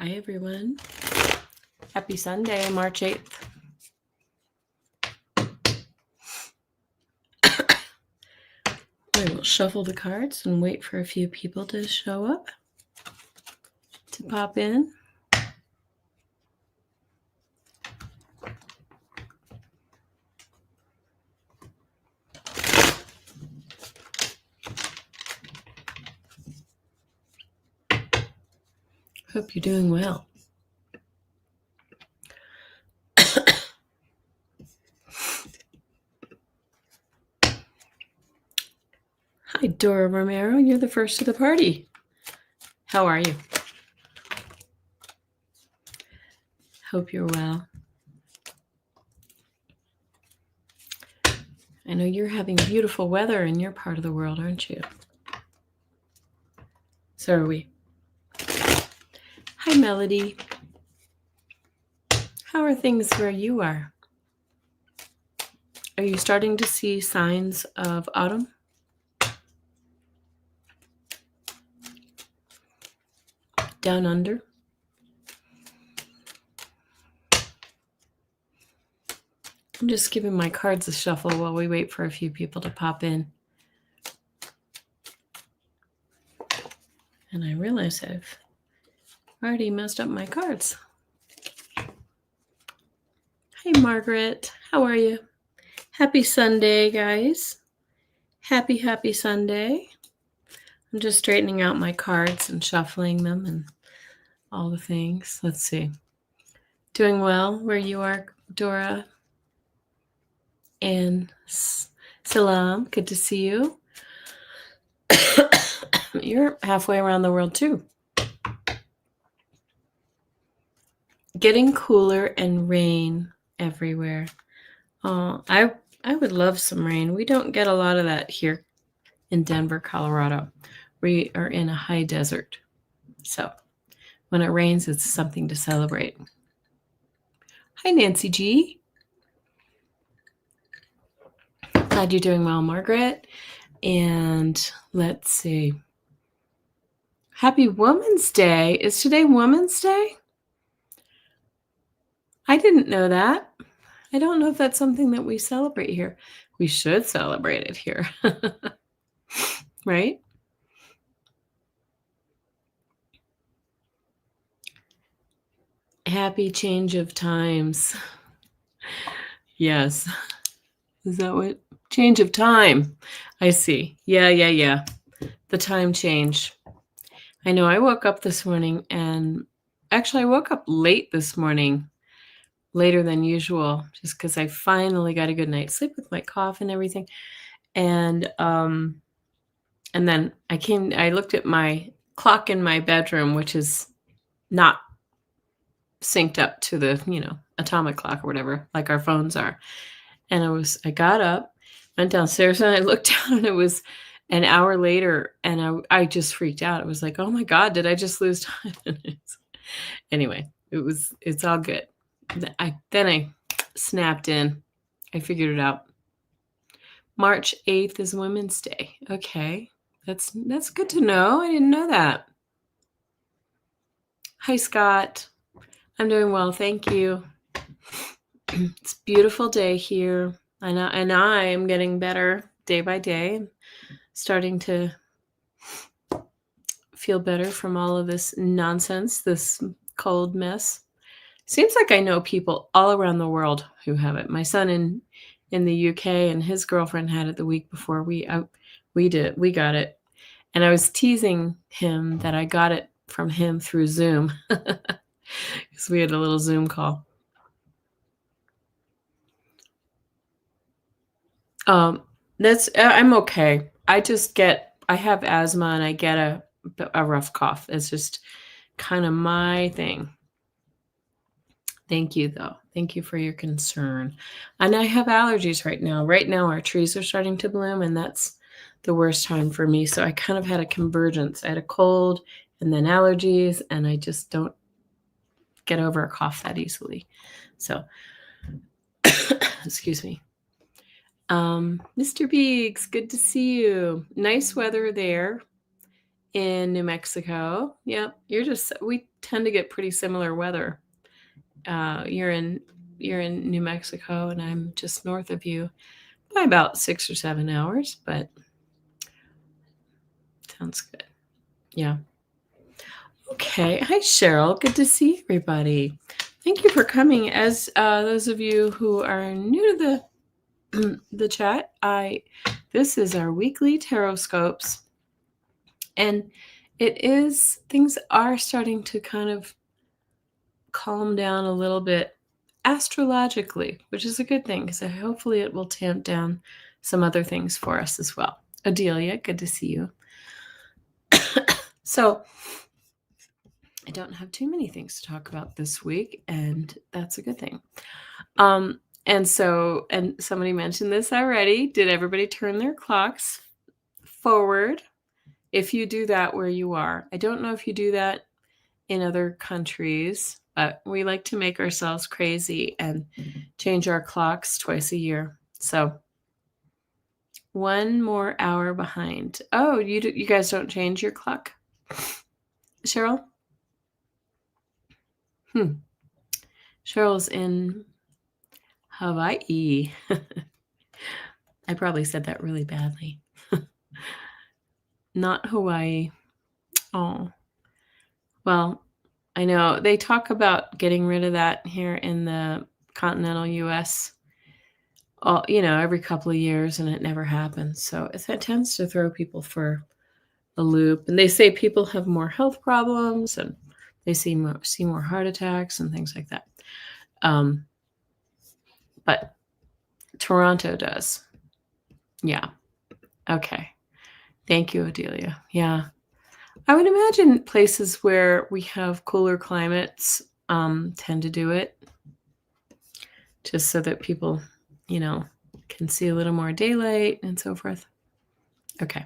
Hi, everyone. Happy Sunday, March 8th. We will shuffle the cards and wait for a few people to show up, to pop in. Hope you're doing well. Hi, Dora Romero. You're the first to the party. How are you? Hope you're well. I know you're having beautiful weather in your part of the world, aren't you? So are we. Hi, Melody. How are things where you are? Are you starting to see signs of autumn? Down under? I'm just giving my cards a shuffle while we wait for a few people to pop in. And I realize I've already messed up my cards. Hey, Margaret. How are you? Happy Sunday, guys. Happy Sunday. I'm just straightening out my cards and shuffling them and all the things. Let's see. Doing well where you are, Dora? And Salam, good to see you. You're halfway around the world too. Getting cooler and rain everywhere. I would love some rain. We don't get a lot of that here in Denver, Colorado. We are in a high desert. So when it rains, it's something to celebrate. Hi, Nancy G. Glad you're doing well, Margaret. And let's see. Happy Women's Day. Is today Women's Day? I didn't know that. I don't know if that's something that we celebrate here. We should celebrate it here. Right? Happy change of times. Yes. Is that what? Change of time. I see. Yeah. The time change. I know I woke up this morning and actually I woke up late this morning, later than usual, just because I finally got a good night's sleep with my cough and everything. And then I looked at my clock in my bedroom, which is not synced up to the, atomic clock or whatever, like our phones are. And I got up, went downstairs, and I looked down, and it was an hour later, and I just freaked out. It was like, oh my God, did I just lose time? Anyway, it's all good. Then I snapped in. I figured it out. March 8th is Women's Day. Okay. That's good to know. I didn't know that. Hi, Scott. I'm doing well. Thank you. It's a beautiful day here. And I am getting better day by day. Starting to feel better from all of this nonsense, this cold mess. Seems like I know people all around the world who have it. My son in the UK and his girlfriend had it the week before we got it. And I was teasing him that I got it from him through Zoom because we had a little Zoom call. I'm okay. I have asthma and I get a rough cough. It's just kind of my thing. Thank you, though. Thank you for your concern. And I have allergies right now. Right now, our trees are starting to bloom, and that's the worst time for me. So I kind of had a convergence. I had a cold and then allergies, and I just don't get over a cough that easily. So, excuse me. Mr. Beeks, good to see you. Nice weather there in New Mexico. Yeah, we tend to get pretty similar weather. You're in New Mexico, and I'm just north of you by about 6 or 7 hours, but sounds good. Yeah. Okay. Hi, Cheryl. Good to see everybody. Thank you for coming. As those of you who are new to the chat, this is our weekly TarotScopes, and things are starting to kind of calm down a little bit astrologically, which is a good thing because hopefully it will tamp down some other things for us as well. Adelia, good to see you. So I don't have too many things to talk about this week, and that's a good thing. And somebody mentioned this already. Did everybody turn their clocks forward? If you do that where you are, I don't know if you do that in other countries, but we like to make ourselves crazy and change our clocks twice a year. So 1 more hour behind. Oh, you guys don't change your clock, Cheryl? Cheryl's in Hawaii. I probably said that really badly. Not Hawaii. Oh, well, I know they talk about getting rid of that here in the continental U.S. Every couple of years, and it never happens. So it tends to throw people for a loop. And they say people have more health problems, and they see more heart attacks and things like that. But Toronto does. Yeah. Okay. Thank you, Adelia. Yeah. I would imagine places where we have cooler climates tend to do it just so that people, can see a little more daylight and so forth. Okay.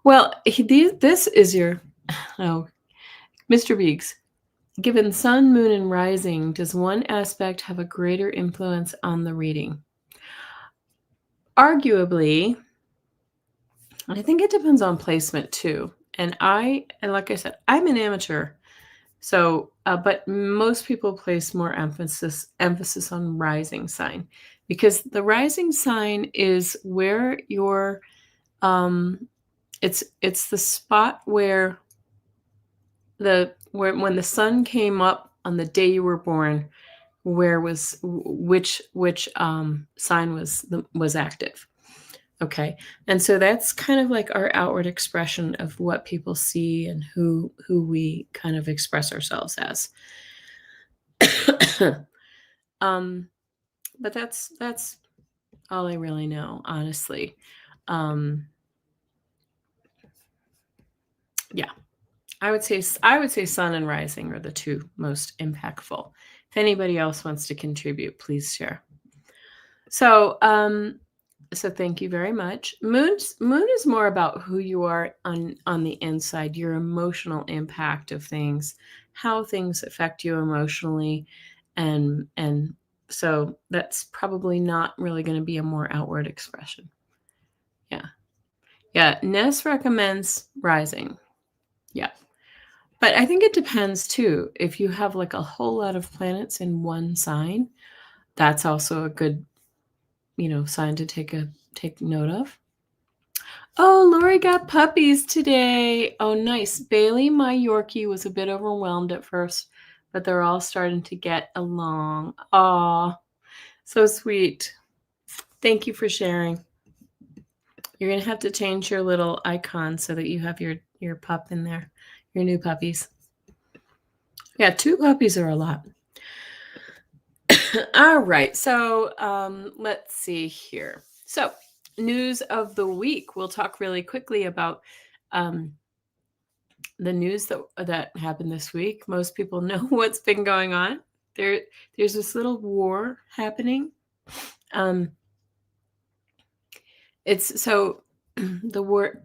Well, this is your, Mr. Beeks. Given sun, moon, and rising, does one aspect have a greater influence on the reading? Arguably, I think it depends on placement too. And like I said, I'm an amateur. So, but most people place more emphasis on rising sign, because the rising sign is where your, it's the spot where when the sun came up on the day you were born, which sign was active. Okay. And so that's kind of like our outward expression of what people see and who we kind of express ourselves as. But that's all I really know, honestly. Yeah. I would say sun and rising are the two most impactful. If anybody else wants to contribute, please share. So, so thank you very much. Moon is more about who you are on the inside, your emotional impact of things, how things affect you emotionally, and so that's probably not really going to be a more outward expression. Yeah. Ness recommends rising. Yeah. But I think it depends too. If you have like a whole lot of planets in one sign, that's also a good, sign to take note of. Oh, Lori got puppies today. Oh, nice. Bailey, my Yorkie, was a bit overwhelmed at first, but they're all starting to get along. Aw, so sweet. Thank you for sharing. You're going to have to change your little icon so that you have your pup in there, your new puppies. Yeah, 2 puppies are a lot. All right. So let's see here. So news of the week. We'll talk really quickly about the news that happened this week. Most people know what's been going on. There's this little war happening. It's so the war,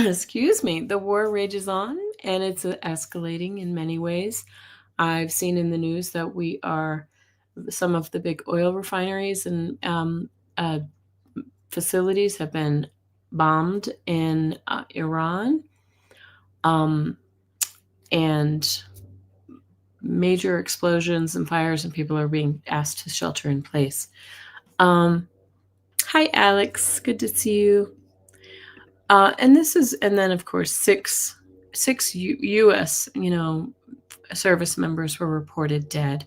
excuse me, the war rages on, and it's escalating in many ways. I've seen in the news that some of the big oil refineries and facilities have been bombed in Iran. And major explosions and fires, and people are being asked to shelter in place. Hi, Alex. Good to see you. And then of course six U.S. Service members were reported dead,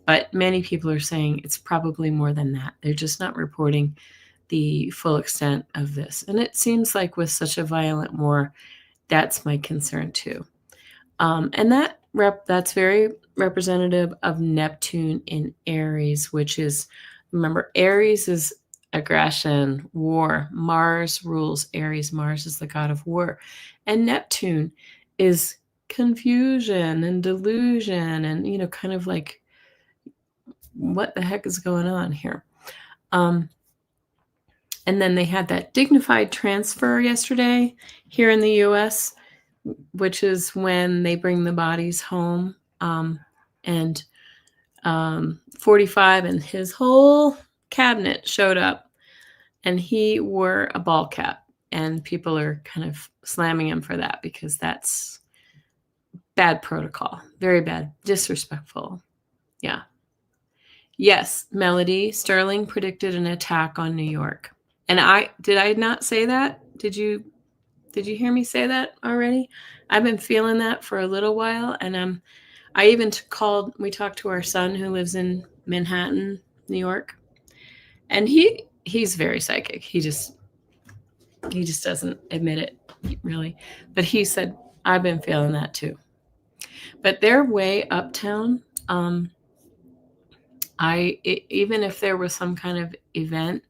but many people are saying it's probably more than that. They're just not reporting the full extent of this, and it seems like with such a violent war, that's my concern too. And that's very representative of Neptune in Aries, which is, remember, Aries is aggression, war. Mars rules Aries. Mars is the god of war. And Neptune is confusion and delusion and, kind of like, what the heck is going on here? And then they had that dignified transfer yesterday here in the U.S., which is when they bring the bodies home. And 45 and his whole cabinet showed up, and he wore a ball cap, and people are kind of slamming him for that because that's bad protocol, very bad, disrespectful. Yeah. Yes, Melody Sterling predicted an attack on New York. And did I not say that? Did you hear me say that already? I've been feeling that for a little while, and I even we talked to our son who lives in Manhattan, New York, and he's very psychic. He just doesn't admit it, really. But he said, I've been feeling that too. But they're way uptown. Even if there was some kind of event,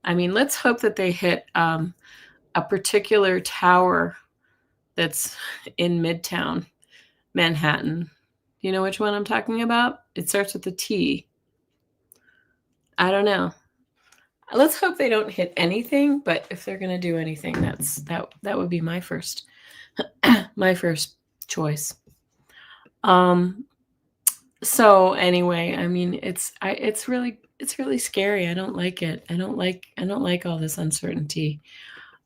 I mean, let's hope that they hit a particular tower that's in Midtown Manhattan. You know which one I'm talking about? It starts with a T. I don't know. Let's hope they don't hit anything, but if they're going to do anything, that would be my first choice. So anyway, I mean, it's really scary. I don't like it. I don't like all this uncertainty.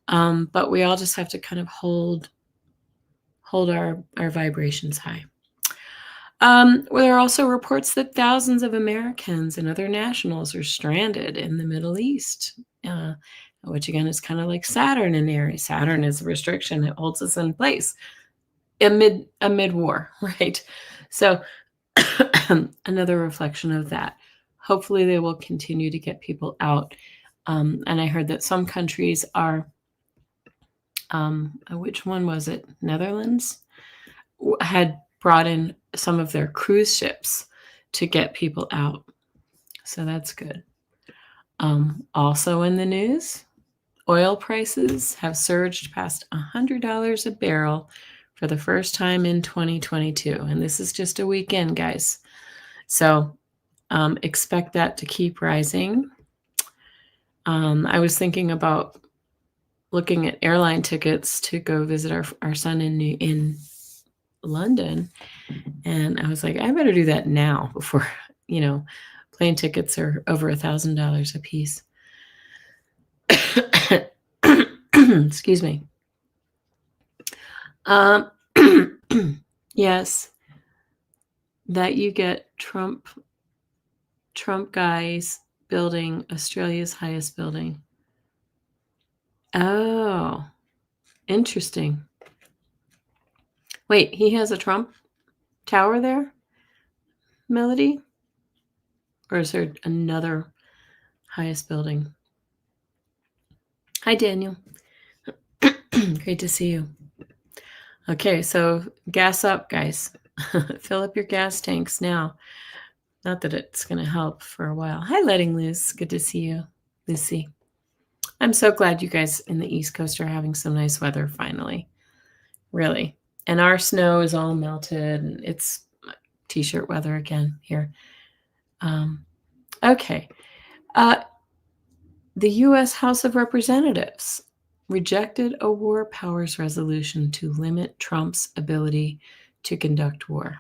But we all just have to kind of hold our vibrations high. There are also reports that thousands of Americans and other nationals are stranded in the Middle East, which again is kind of like Saturn in Aries. Saturn is a restriction that holds us in place amid war, right? So another reflection of that. Hopefully they will continue to get people out. And I heard that some countries are, which one was it? Netherlands had brought in some of their cruise ships to get people out. So that's good. Also in the news, oil prices have surged past $100 a barrel for the first time in 2022. And this is just a weekend, guys. So expect that to keep rising. I was thinking about looking at airline tickets to go visit our son in London, and I was like, I better do that now before plane tickets are over $1,000 a piece. Excuse me. Yes, that you get Trump guys building Australia's highest building. Oh, interesting. Wait, he has a Trump tower there, Melody? Or is there another highest building? Hi, Daniel. Great to see you. Okay, so gas up, guys. Fill up your gas tanks now. Not that it's going to help for a while. Hi, Letting Loose. Good to see you, Lucy. I'm so glad you guys in the East Coast are having some nice weather finally. Really. And our snow is all melted, and it's t-shirt weather again here. Okay. The U.S. House of Representatives rejected a war powers resolution to limit Trump's ability to conduct war.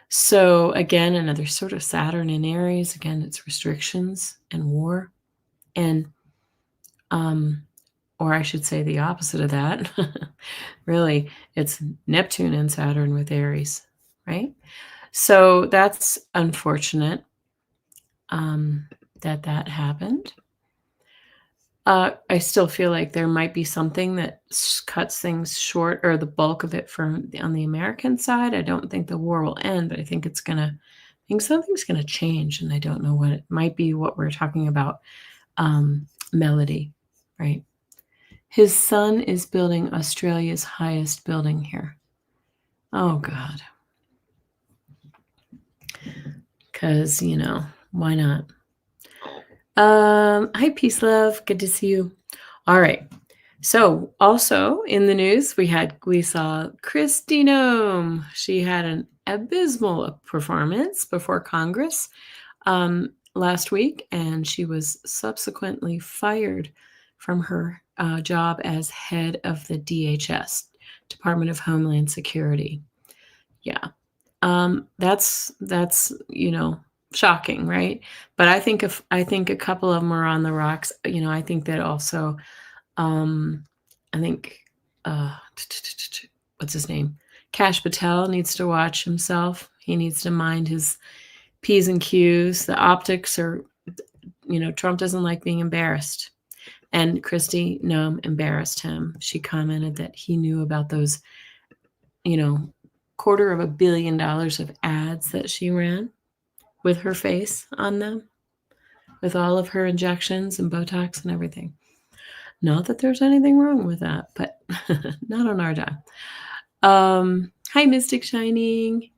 So again, another sort of Saturn in Aries. Again, it's restrictions and war. And or I should say the opposite of that. Really, it's Neptune and Saturn with Aries, right? So that's unfortunate that happened. I still feel like there might be something that cuts things short, or the bulk of it on the American side. I don't think the war will end, but I think something's gonna change, and I don't know what it might be. What we're talking about, melody, right? His son is building Australia's highest building here. Oh God, because why not? Hi, Peace Love. Good to see you. All right. So also in the news, we saw Kristi Noem. She had an abysmal performance before Congress last week, and she was subsequently fired from her job as head of the DHS, Department of Homeland Security. Yeah. That's shocking, right? But I think a couple of them are on the rocks. I think that also, I think, what's his name? Kash Patel needs to watch himself. He needs to mind his P's and Q's. The optics are, Trump doesn't like being embarrassed. And Kristi Noem embarrassed him. She commented that he knew about those, $250 million of ads that she ran with her face on them, with all of her injections and Botox and everything. Not that there's anything wrong with that, but not on our dime. Hi, Mystic Shining.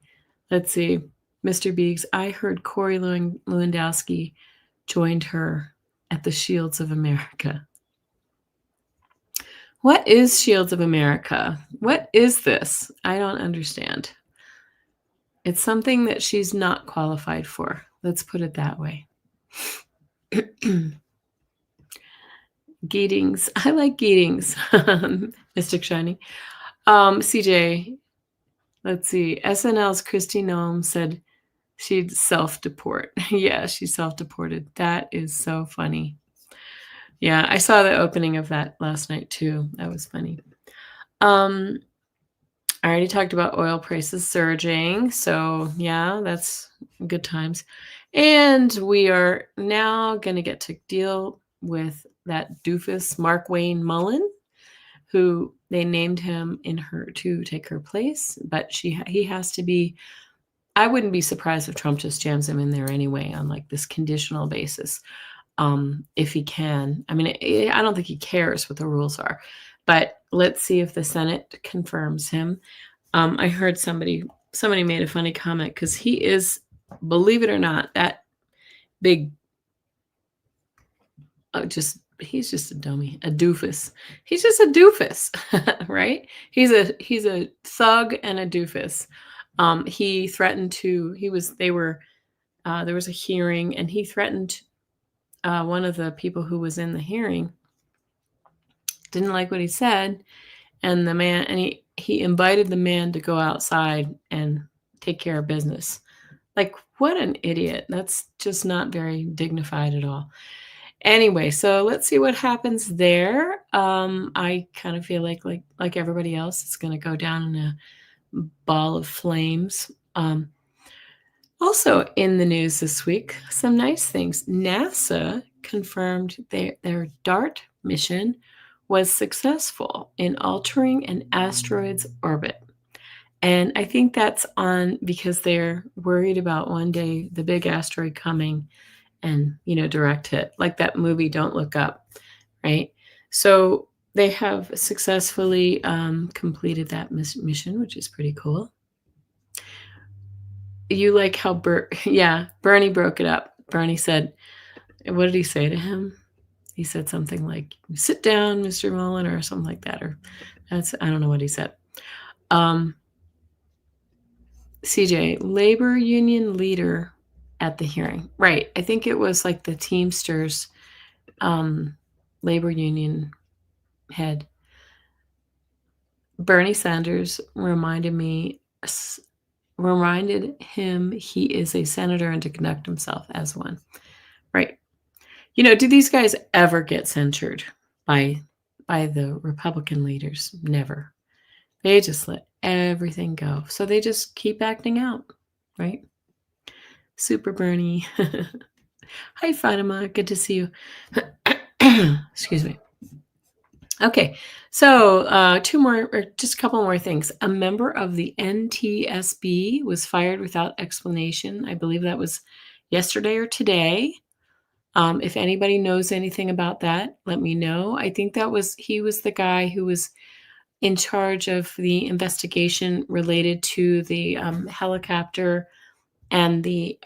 Let's see. Mr. Beeks, I heard Corey Lewandowski joined her at the Shields of America. What is Shields of America? What is this? I don't understand. It's something that she's not qualified for. Let's put it that way. Geetings. I like Geetings. Mystic Shining. CJ, let's see. SNL's Kristi Noem said she'd self-deport. Yeah, she self-deported. That is so funny. Yeah, I saw the opening of that last night too. That was funny. I already talked about oil prices surging. So yeah, that's good times. And we are now going to get to deal with that doofus, Mark Wayne Mullen, who they named him to take her place. But he has to be, I wouldn't be surprised if Trump just jams him in there anyway on like this conditional basis. If he can. I mean, I don't think he cares what the rules are, but let's see if the Senate confirms him. I heard somebody made a funny comment because he is, believe it or not, that big, he's just a dummy, a doofus. He's just a doofus, right? He's a thug and a doofus. He threatened to, there was a hearing, and he threatened one of the people who was in the hearing, didn't like what he said, and the man, and he invited the man to go outside and take care of business. Like, what an idiot. That's just not very dignified at all. Anyway, so let's see what happens there. I kind of feel like everybody else, it's going to go down in a ball of flames. Also in the news this week, some nice things. NASA confirmed their DART mission was successful in altering an asteroid's orbit. And I think that's because they're worried about one day the big asteroid coming and, direct hit, like that movie Don't Look Up, right? So they have successfully completed that mission, which is pretty cool. You like how Bernie broke it up. Bernie said, what did he say to him? He said something like, sit down, Mr. Mullen, or something like that. Or I don't know what he said. CJ, labor union leader at the hearing. Right. I think it was like the Teamsters labor union head. Bernie Sanders reminded him he is a senator and to conduct himself as one. Right. Do these guys ever get censured by by the Republican leaders. Never. They just let everything go. So they just keep acting out, right? Super Bernie. Hi, Fatima. Good to see you. Excuse me. Okay, so two more, or just a couple more things. A member of the NTSB was fired without explanation. I believe that was yesterday or today. If anybody knows anything about that, let me know. I think he was the guy who was in charge of the investigation related to the helicopter and the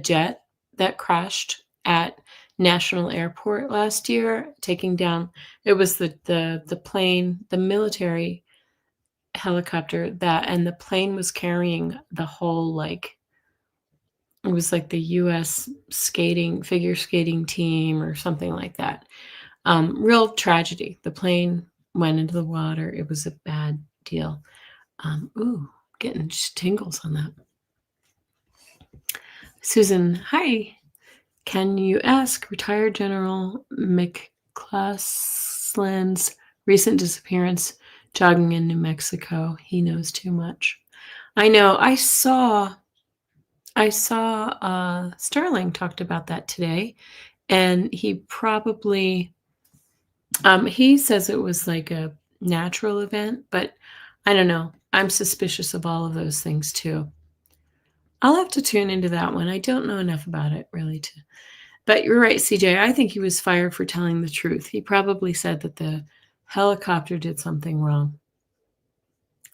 jet that crashed at National Airport last year, taking down. It was the plane, the military helicopter and the plane was carrying the whole it was like the U.S. figure skating team or something like that. Real tragedy. The plane went into the water. It was a bad deal. Ooh, getting tingles on that. Susan, hi. Can you ask retired General McClaslin's recent disappearance jogging in New Mexico? He knows too much. I know. I saw Sterling talked about that today, and he probably he says it was like a natural event, but I don't know. I'm suspicious of all of those things too. I'll have to tune into that one. I don't know enough about it really but you're right, CJ. I think he was fired for telling the truth. He probably said that the helicopter did something wrong.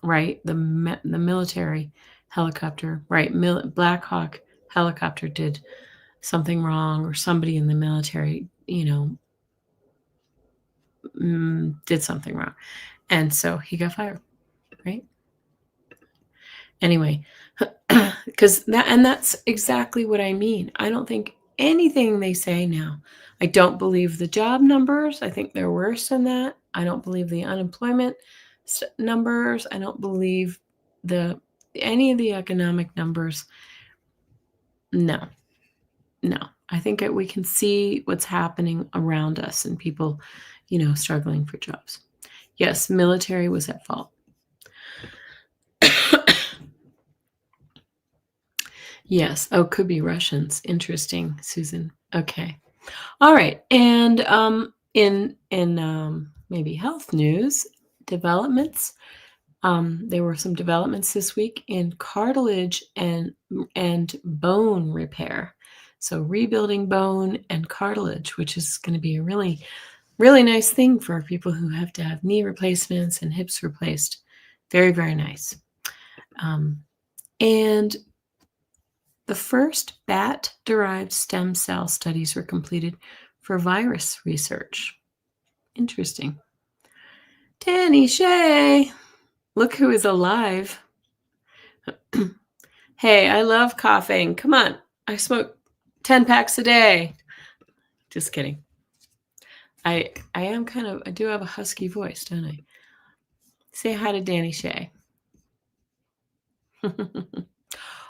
Right? The military helicopter, right? Black Hawk helicopter did something wrong, or somebody in the military, did something wrong. And so he got fired, right? Anyway, that's exactly what I mean. I don't think anything they say now. I don't believe the job numbers. I think they're worse than that. I don't believe the unemployment numbers. I don't believe any of the economic numbers. No. I think we can see what's happening around us and people, struggling for jobs. Yes, military was at fault. Yes. Oh, could be Russians. Interesting, Susan. Okay. All right. And in maybe health news developments, there were some developments this week in cartilage and bone repair. So rebuilding bone and cartilage, which is going to be a really, really nice thing for people who have to have knee replacements and hips replaced. Very, very nice. And the first bat-derived stem cell studies were completed for virus research. Interesting. Danny Shea, look who is alive. Hey, I love coughing. Come on. I smoke 10 packs a day. Just kidding. I do have a husky voice, don't I? Say hi to Danny Shea.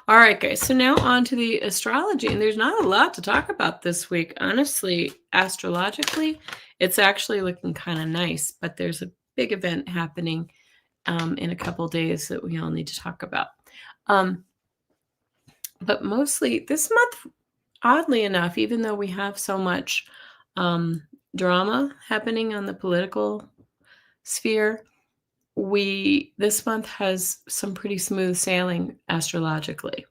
All right, guys. So now on to the astrology. And there's not a lot to talk about this week. Honestly, astrologically, it's actually looking kind of nice. But there's a big event happening in a couple days that we all need to talk about. But mostly this month, oddly enough, even though we have so much drama happening on the political sphere, this month has some pretty smooth sailing astrologically.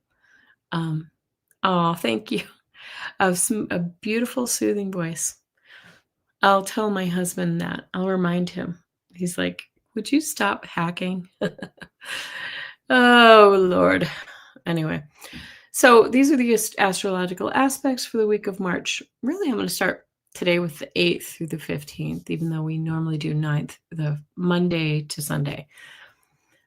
Thank you. A beautiful, soothing voice. I'll tell my husband that. I'll remind him. He's like, would you stop hacking? Oh, Lord. Anyway, so these are the astrological aspects for the week of March. Really, I'm going to start today with the 8th through the 15th, even though we normally do 9th, the Monday to Sunday.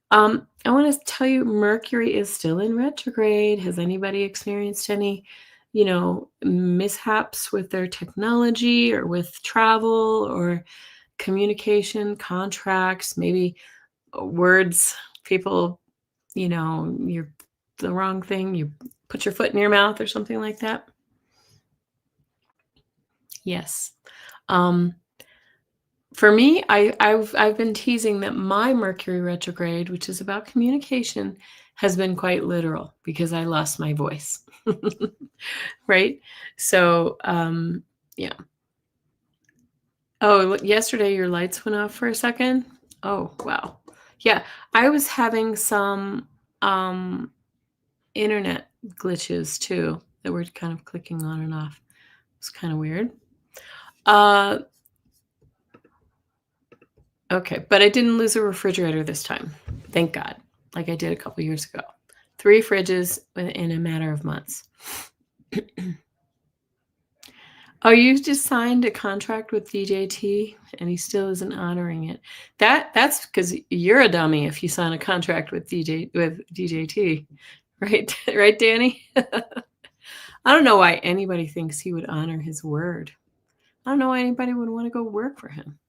I want to tell you, Mercury is still in retrograde. Has anybody experienced any, mishaps with their technology or with travel or communication, contracts, maybe words, people, you're the wrong thing, you put your foot in your mouth or something like that? Yes. For me, I've been teasing that my Mercury retrograde, which is about communication, has been quite literal because I lost my voice. Right? So, yeah. Oh, yesterday your lights went off for a second? Oh, wow. Yeah, I was having some internet glitches too that were kind of clicking on and off. It's kind of weird. Okay, but I didn't lose a refrigerator this time. Thank God. Like I did a couple years ago. 3 fridges in a matter of months. Oh, you just signed a contract with DJT and he still isn't honoring it. That's because you're a dummy if you sign a contract with DJT. Right? Right, Danny? I don't know why anybody thinks he would honor his word. I don't know why anybody would want to go work for him.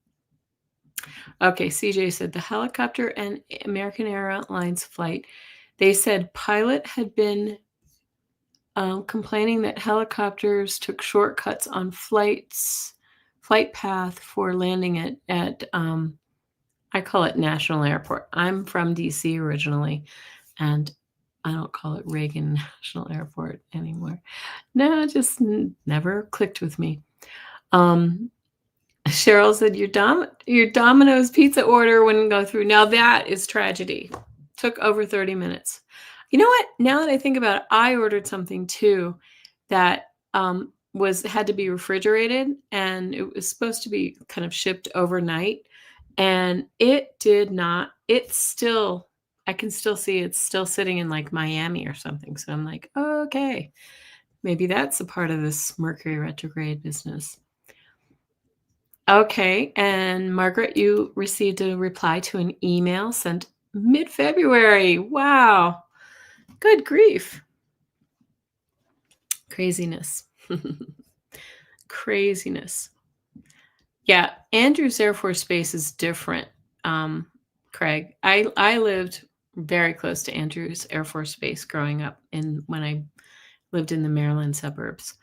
Okay, CJ said the helicopter and American Airlines flight, they said pilot had been complaining that helicopters took shortcuts on flight path for landing at I call it National Airport. I'm from DC originally, and I don't call it Reagan National Airport anymore. No, it just never clicked with me. Cheryl said your Domino's pizza order wouldn't go through. Now that is tragedy. Took over 30 minutes. You know what? Now that I think about it, I ordered something too that had to be refrigerated, and it was supposed to be kind of shipped overnight, and it did not. I can still see it's still sitting in like Miami or something. So I'm like, oh, okay, maybe that's a part of this Mercury retrograde business. Okay, and Margaret, you received a reply to an email sent mid-February. Wow. Good grief. Craziness. Craziness. Yeah, Andrews Air Force Base is different, Craig. I lived very close to Andrews Air Force Base growing up when I lived in the Maryland suburbs.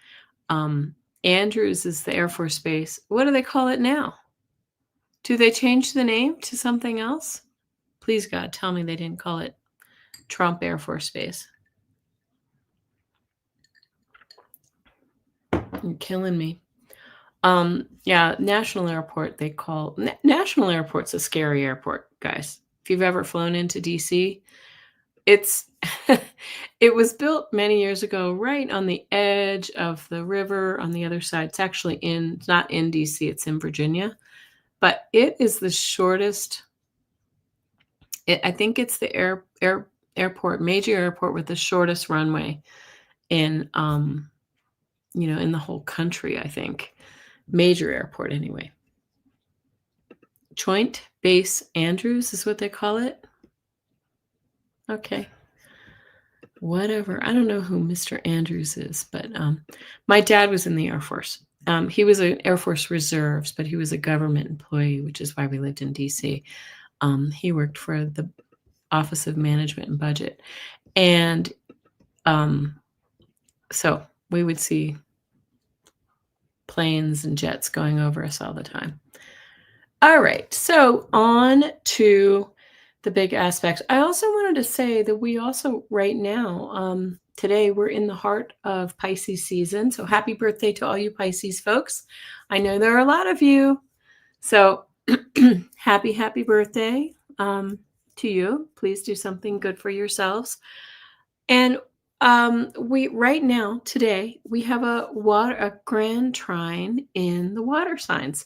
Andrews is the Air Force Base. What do they call it now? Do they change the name to something else? Please, God, tell me they didn't call it Trump Air Force Base. You're killing me. Yeah, National Airport, they call National Airport's a scary airport, guys. If you've ever flown into DC, it's it was built many years ago right on the edge of the river on the other side. It's actually it's not in DC, it's in Virginia. But it is the shortest. I think it's the major airport with the shortest runway in in the whole country, I think. Major airport anyway. Joint Base Andrews is what they call it. Okay. Whatever. I don't know who Mr. Andrews is, but my dad was in the Air Force. He was an Air Force Reserves, but he was a government employee, which is why we lived in DC. He worked for the Office of Management and Budget. And so we would see planes and jets going over us all the time. All right, so on to the big aspects. I also wanted to say that we also right now, today we're in the heart of Pisces season. So happy birthday to all you Pisces folks. I know there are a lot of you. So happy birthday to you. Please do something good for yourselves. And right now, today, we have a grand trine in the water signs.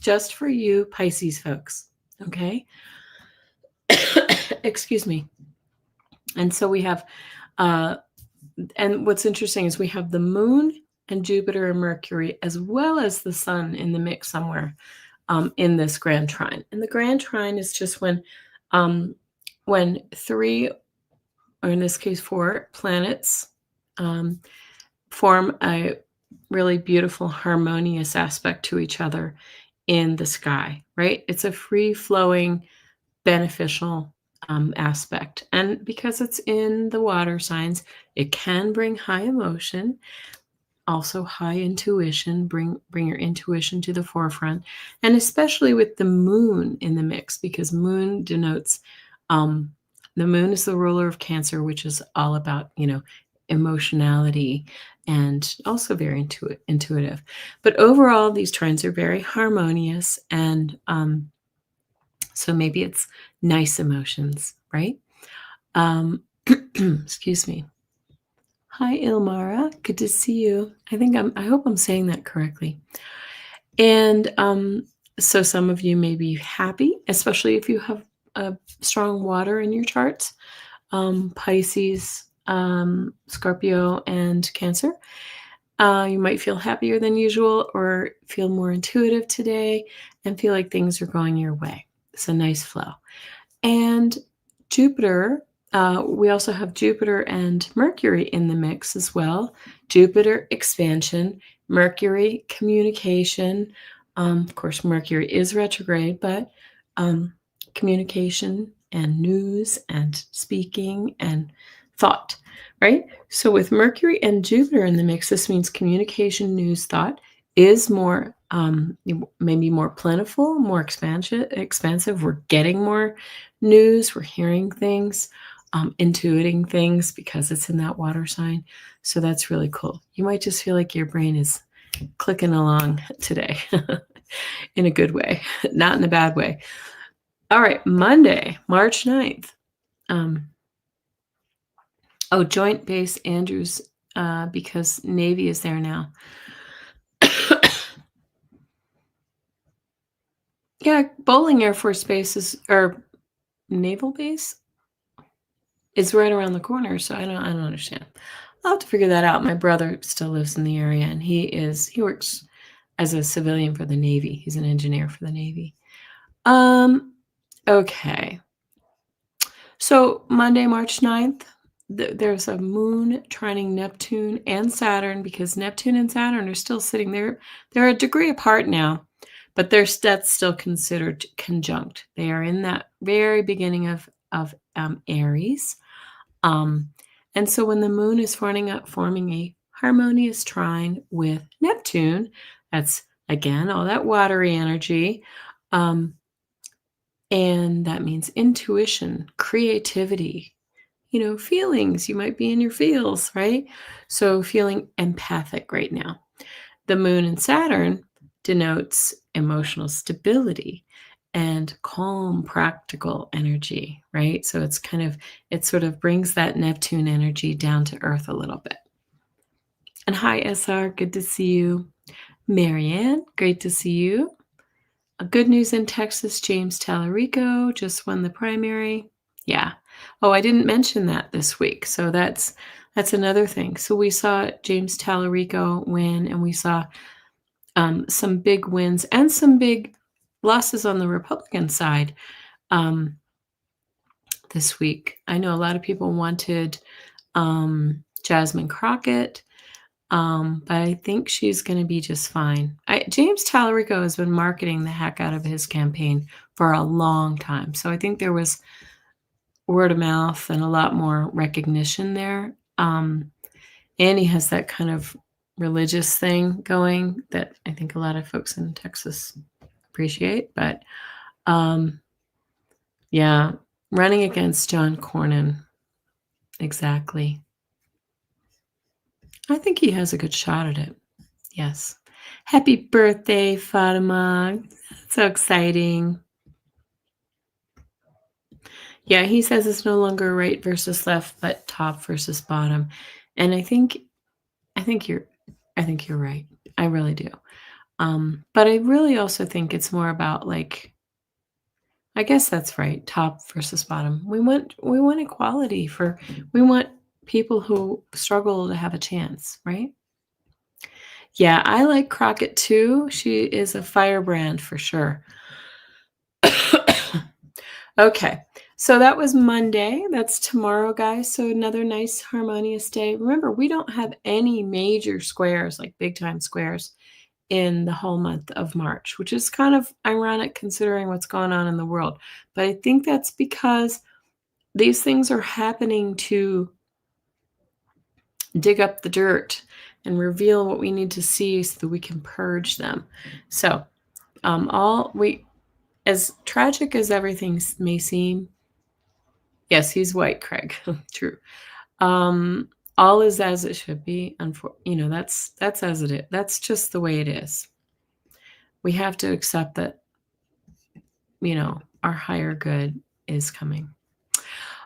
Just for you Pisces folks, okay? Excuse me. And so we have, and what's interesting is we have the moon and Jupiter and Mercury, as well as the sun in the mix somewhere in this grand trine. And the grand trine is just when 3, or in this case 4 planets form a really beautiful harmonious aspect to each other in the sky, right? It's a free-flowing, beneficial aspect. And because it's in the water signs, it can bring high emotion. also high intuition. Bring your intuition to the forefront, and especially with the moon in the mix, because moon denotes the moon is the ruler of Cancer, which is all about, emotionality and also very intuitive. But overall, these trines are very harmonious, and so maybe it's nice emotions, right? Excuse me. Hi, Ilmara. Good to see you. I hope I'm saying that correctly. And so some of you may be happy, especially if you have a strong water in your charts, Pisces, Scorpio, and Cancer. You might feel happier than usual or feel more intuitive today and feel like things are going your way. It's a nice flow. And Jupiter, we also have Jupiter and Mercury in the mix as well. Jupiter, expansion, Mercury, communication. Of course, Mercury is retrograde, but communication and news and speaking and thought, right? So with Mercury and Jupiter in the mix, this means communication, news, thought is more maybe more plentiful, more expansive. We're getting more news, we're hearing things, intuiting things because it's in that water sign. So that's really cool. You might just feel like your brain is clicking along today in a good way, not in a bad way. All right, Monday, March 9th. Joint Base Andrews, because Navy is there now. Yeah, Bowling Air Force Base or Naval Base is right around the corner, so I don't understand. I'll have to figure that out. My brother still lives in the area, and he works as a civilian for the Navy. He's an engineer for the Navy. Okay. So Monday, March 9th, there's a moon trining Neptune and Saturn, because Neptune and Saturn are still sitting there. They're a degree apart now, but that's still considered conjunct. They are in that very beginning of Aries. And so when the moon is forming a harmonious trine with Neptune, that's again all that watery energy. And that means intuition, creativity, feelings. You might be in your feels, right? So feeling empathic right now. The moon in Saturn denotes emotional stability and calm, practical energy, right? So it sort of brings that Neptune energy down to earth a little bit. And hi, SR, good to see you. Marianne, great to see you. Good news in Texas, James Tallarico just won the primary. Yeah. Oh, I didn't mention that this week. So that's another thing. So we saw James Tallarico win, and we saw some big wins and some big losses on the Republican side this week. I know a lot of people wanted Jasmine Crockett, but I think she's going to be just fine. James Tallarico has been marketing the heck out of his campaign for a long time. So I think there was word of mouth and a lot more recognition there. And he has that kind of religious thing going that I think a lot of folks in Texas appreciate. But yeah, running against John Cornyn. Exactly. I think he has a good shot at it. Yes. Happy birthday, Fatima. So exciting. Yeah, he says it's no longer right versus left, but top versus bottom. And I think you're right. I really do. But I really also think it's more about, like, I guess that's right, top versus bottom. We want equality we want people who struggle to have a chance, right? Yeah, I like Crockett too. She is a firebrand for sure. Okay, so that was Monday. That's tomorrow, guys. So another nice harmonious day. Remember, we don't have any major squares, like big time squares, in the whole month of March, which is kind of ironic considering what's going on in the world. But I think that's because these things are happening to dig up the dirt and reveal what we need to see so that we can purge them. So as tragic as everything may seem, yes, he's white, Craig. True. All is as it should be. That's as it is. That's just the way it is. We have to accept that, our higher good is coming.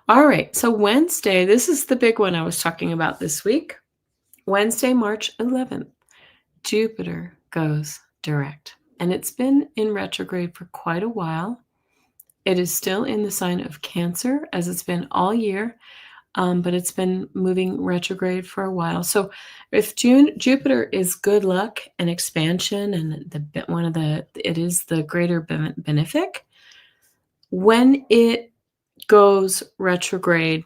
All right. So Wednesday, this is the big one I was talking about this week. Wednesday, March 11th, Jupiter goes direct. And it's been in retrograde for quite a while. It is still in the sign of Cancer, as it's been all year, but it's been moving retrograde for a while. So if Jupiter is good luck and expansion, and it is the greater benefic, when it goes retrograde,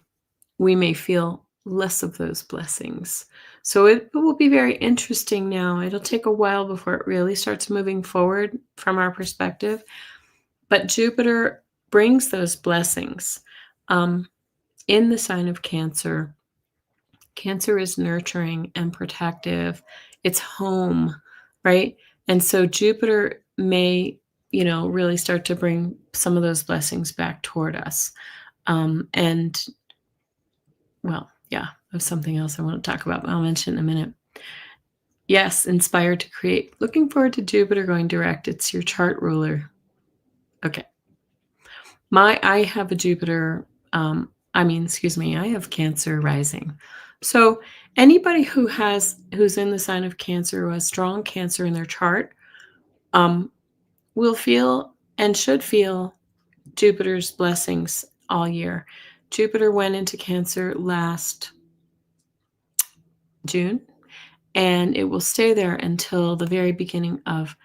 we may feel less of those blessings. So it will be very interesting now. It'll take a while before it really starts moving forward from our perspective. But Jupiter brings those blessings in the sign of Cancer. Cancer is nurturing and protective. It's home, right? And so Jupiter may, really start to bring some of those blessings back toward us. There's something else I want to talk about, but I'll mention in a minute. Yes, inspired to create. Looking forward to Jupiter going direct. It's your chart ruler. Okay. I have a Jupiter, I have Cancer rising. So anybody who's in the sign of Cancer, who has strong Cancer in their chart, will feel and should feel Jupiter's blessings all year. Jupiter went into Cancer last June, and it will stay there until the very beginning of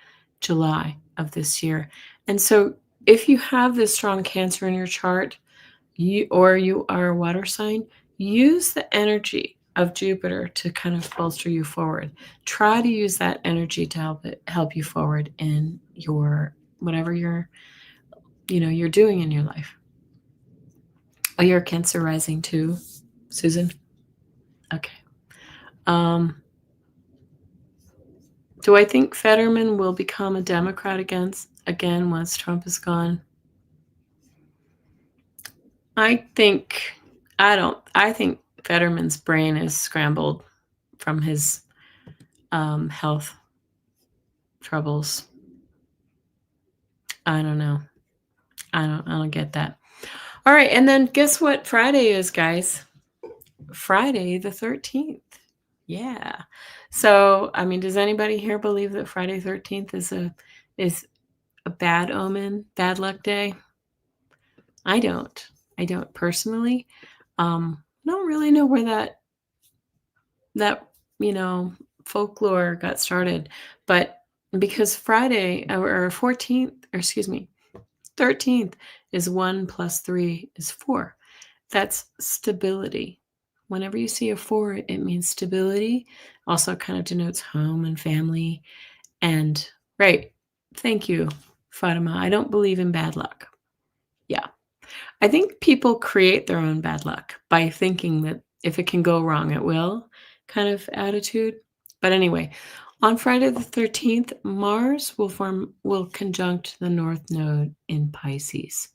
July of this year. And so if you have this strong Cancer in your chart, you are a water sign, use the energy of Jupiter to kind of bolster you forward. Try to use that energy to help you forward in your whatever you're doing in your life. Oh, you're a Cancer rising too, Susan? Okay. Do I think Fetterman will become a Democrat again once Trump is gone? I think Fetterman's brain is scrambled from his health troubles. I don't know. I don't get that. All right, and then guess what Friday is, guys? Friday the 13th. Yeah. So, does anybody here believe that Friday 13th is a bad omen, bad luck day? I don't personally. Don't really know where that folklore got started, but because Friday or 13th is 1 plus 3 is 4. That's stability. Whenever you see a 4, it means stability. Also kind of denotes home and family. And right. Thank you, Fatima. I don't believe in bad luck. Yeah. I think people create their own bad luck by thinking that if it can go wrong, it will kind of attitude. But anyway, on Friday the 13th, Mars will conjunct the North Node in Pisces.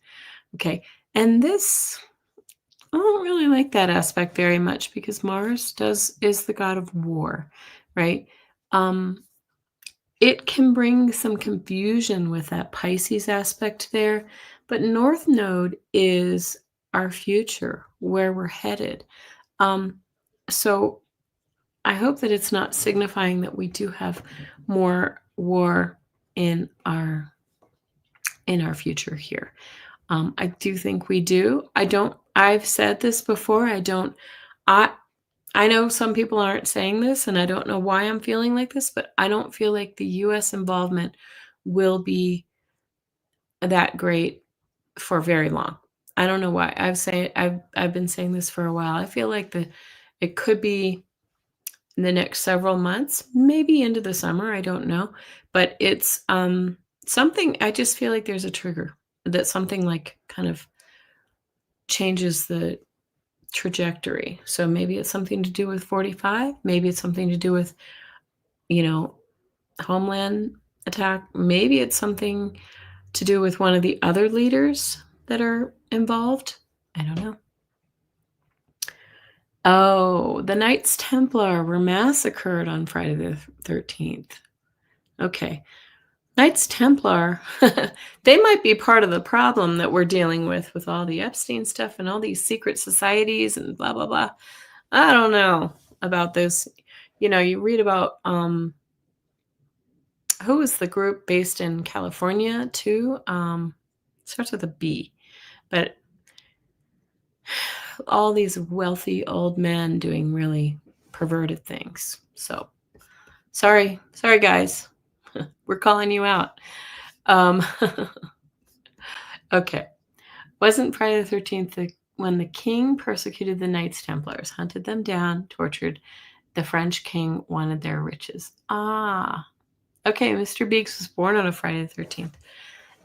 Okay. And this, I don't really like that aspect very much because Mars is the god of war, right? It can bring some confusion with that Pisces aspect there, but North Node is our future, where we're headed. So I hope that it's not signifying that we do have more war in our future here. I do think we do. I've said this before. I know some people aren't saying this, and I don't know why I'm feeling like this, but I don't feel like the U.S. involvement will be that great for very long. I don't know why. I've been saying this for a while. I feel like it could be in the next several months, maybe into the summer. I don't know, but it's something. I just feel like there's a trigger that something like kind of changes the trajectory. So maybe it's something to do with 45. Maybe it's something to do with, homeland attack. Maybe it's something to do with one of the other leaders that are involved. I don't know. Oh, the Knights Templar were massacred on Friday the 13th. Okay. Knights Templar, they might be part of the problem that we're dealing with all the Epstein stuff and all these secret societies and blah, blah, blah. I don't know about those. You read about who was the group based in California too? Starts with a B, but all these wealthy old men doing really perverted things. So sorry guys. We're calling you out. Okay. Wasn't Friday the 13th when the king persecuted the Knights Templars, hunted them down, tortured? The French king wanted their riches. Okay, Mr. Beeks was born on a Friday the 13th.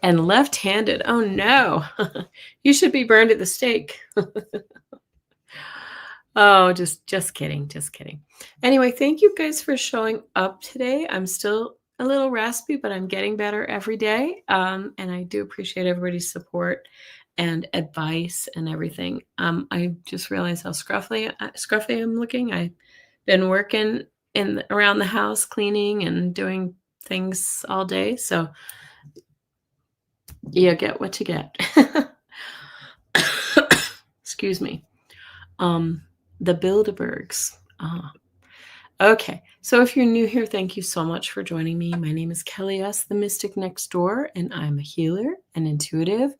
And left-handed. Oh, no. You should be burned at the stake. Oh, just kidding. Just kidding. Anyway, thank you guys for showing up today. I'm still a little raspy, but I'm getting better every day. And I do appreciate everybody's support and advice and everything. I just realized how scruffy I'm looking. I've been working around the house, cleaning and doing things all day. So you get what you get. Excuse me. The Bilderbergs. Okay. So if you're new here, thank you so much for joining me. My name is Kelly S., the Mystic Next Door, and I'm a healer, an intuitive,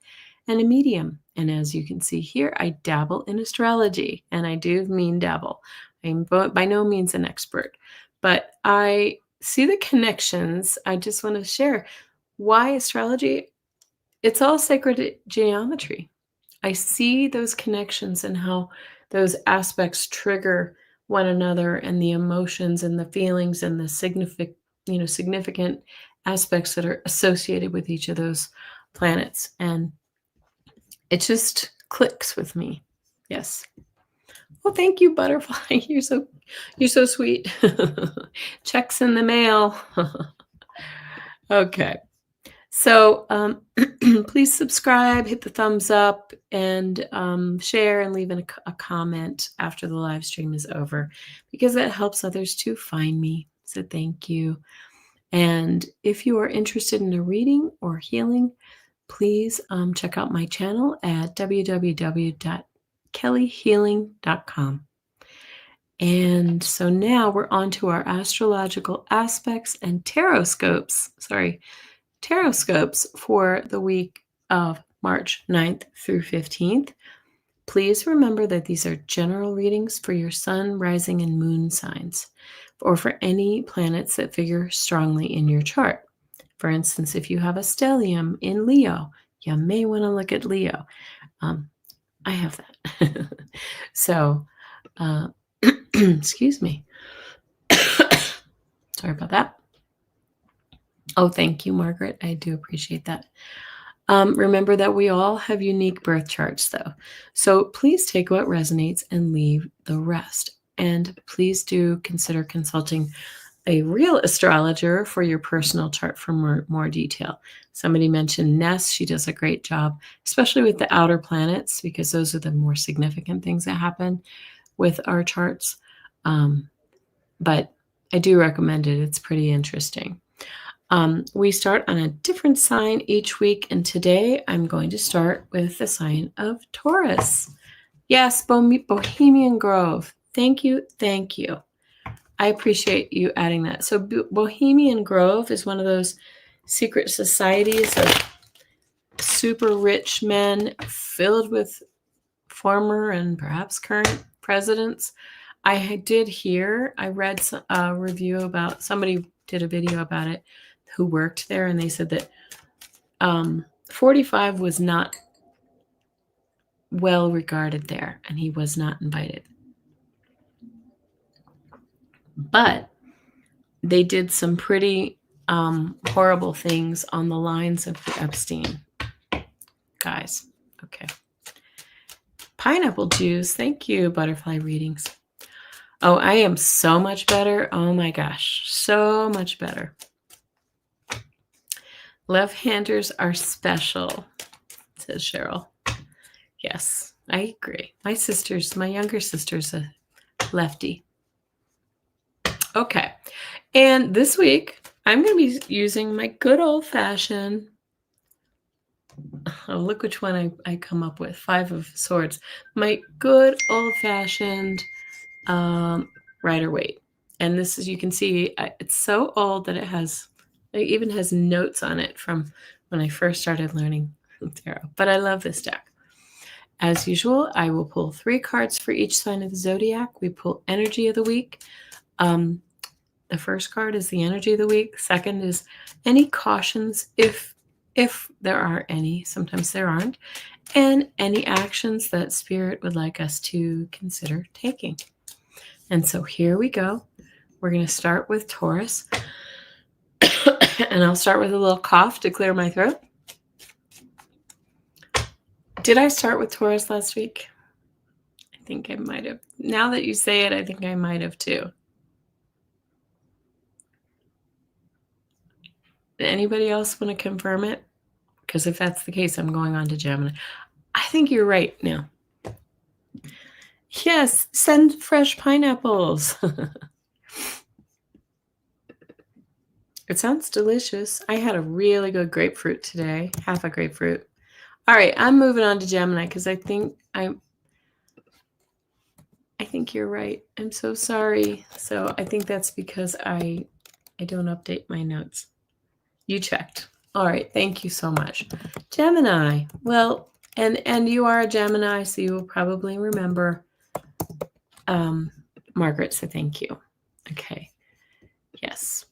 and a medium. And as you can see here, I dabble in astrology, and I do mean dabble. I'm by no means an expert, but I see the connections. I just want to share why astrology. It's all sacred geometry. I see those connections and how those aspects trigger one another and the emotions and the feelings and the significant aspects that are associated with each of those planets. And it just clicks with me. Yes. Well, thank you, Butterfly. You're so sweet. Checks in the mail. Okay. So please subscribe, hit the thumbs up, and share and leave a comment after the live stream is over, because that helps others to find me. So thank you. And if you are interested in a reading or healing, please check out my channel at www.kellyhealing.com. And so now we're on to our astrological aspects and TarotScopes. TarotScopes for the week of March 9th through 15th. Please remember that these are general readings for your sun, rising, and moon signs, or for any planets that figure strongly in your chart. For instance, if you have a stellium in Leo, you may want to look at Leo. I have that. So, excuse me. Sorry about that. Oh, thank you, Margaret. I do appreciate that. Remember that we all have unique birth charts, though. So please take what resonates and leave the rest. And please do consider consulting a real astrologer for your personal chart for more detail. Somebody mentioned Ness. She does a great job, especially with the outer planets, because those are the more significant things that happen with our charts. But I do recommend it. It's pretty interesting. We start on a different sign each week, and today I'm going to start with the sign of Taurus. Yes, Bohemian Grove. Thank you. I appreciate you adding that. So Bohemian Grove is one of those secret societies of super rich men filled with former and perhaps current presidents. I read a review about, somebody did a video about it who worked there, and they said that 45 was not well regarded there, and he was not invited. But they did some pretty horrible things on the lines of the Epstein guys. Okay. Pineapple juice. Thank you, butterfly readings. Oh, I am so much better. Oh my gosh, so much better. Left-handers are special, says Cheryl. Yes, I agree. My younger sister's a lefty. Okay. And this week, I'm going to be using my good old-fashioned, oh, look which one I come up with, 5 of Swords. My good old-fashioned Rider-Waite. And this is, you can see, it's so old that it even has notes on it from when I first started learning tarot. But I love this deck. As usual, I will pull 3 cards for each sign of the zodiac. We pull energy of the week. The first card is the energy of the week. Second is any cautions, if there are any. Sometimes there aren't. And any actions that Spirit would like us to consider taking. And so here we go. We're going to start with Taurus. And I'll start with a little cough to clear my throat. Did I start with Taurus last week? I think I might have. Now that you say it, I think I might have too. Anybody else want to confirm it? Because if that's the case, I'm going on to Gemini. I think you're right now. Yes, send fresh pineapples. It sounds delicious. I had a really good grapefruit today, half a grapefruit. All right, I'm moving on to Gemini because I think you're right. I'm so sorry. So I think that's because I don't update my notes. You checked. All right, thank you so much. Gemini. Well, and you are a Gemini, so you will probably remember Margaret, so thank you. Okay. Yes.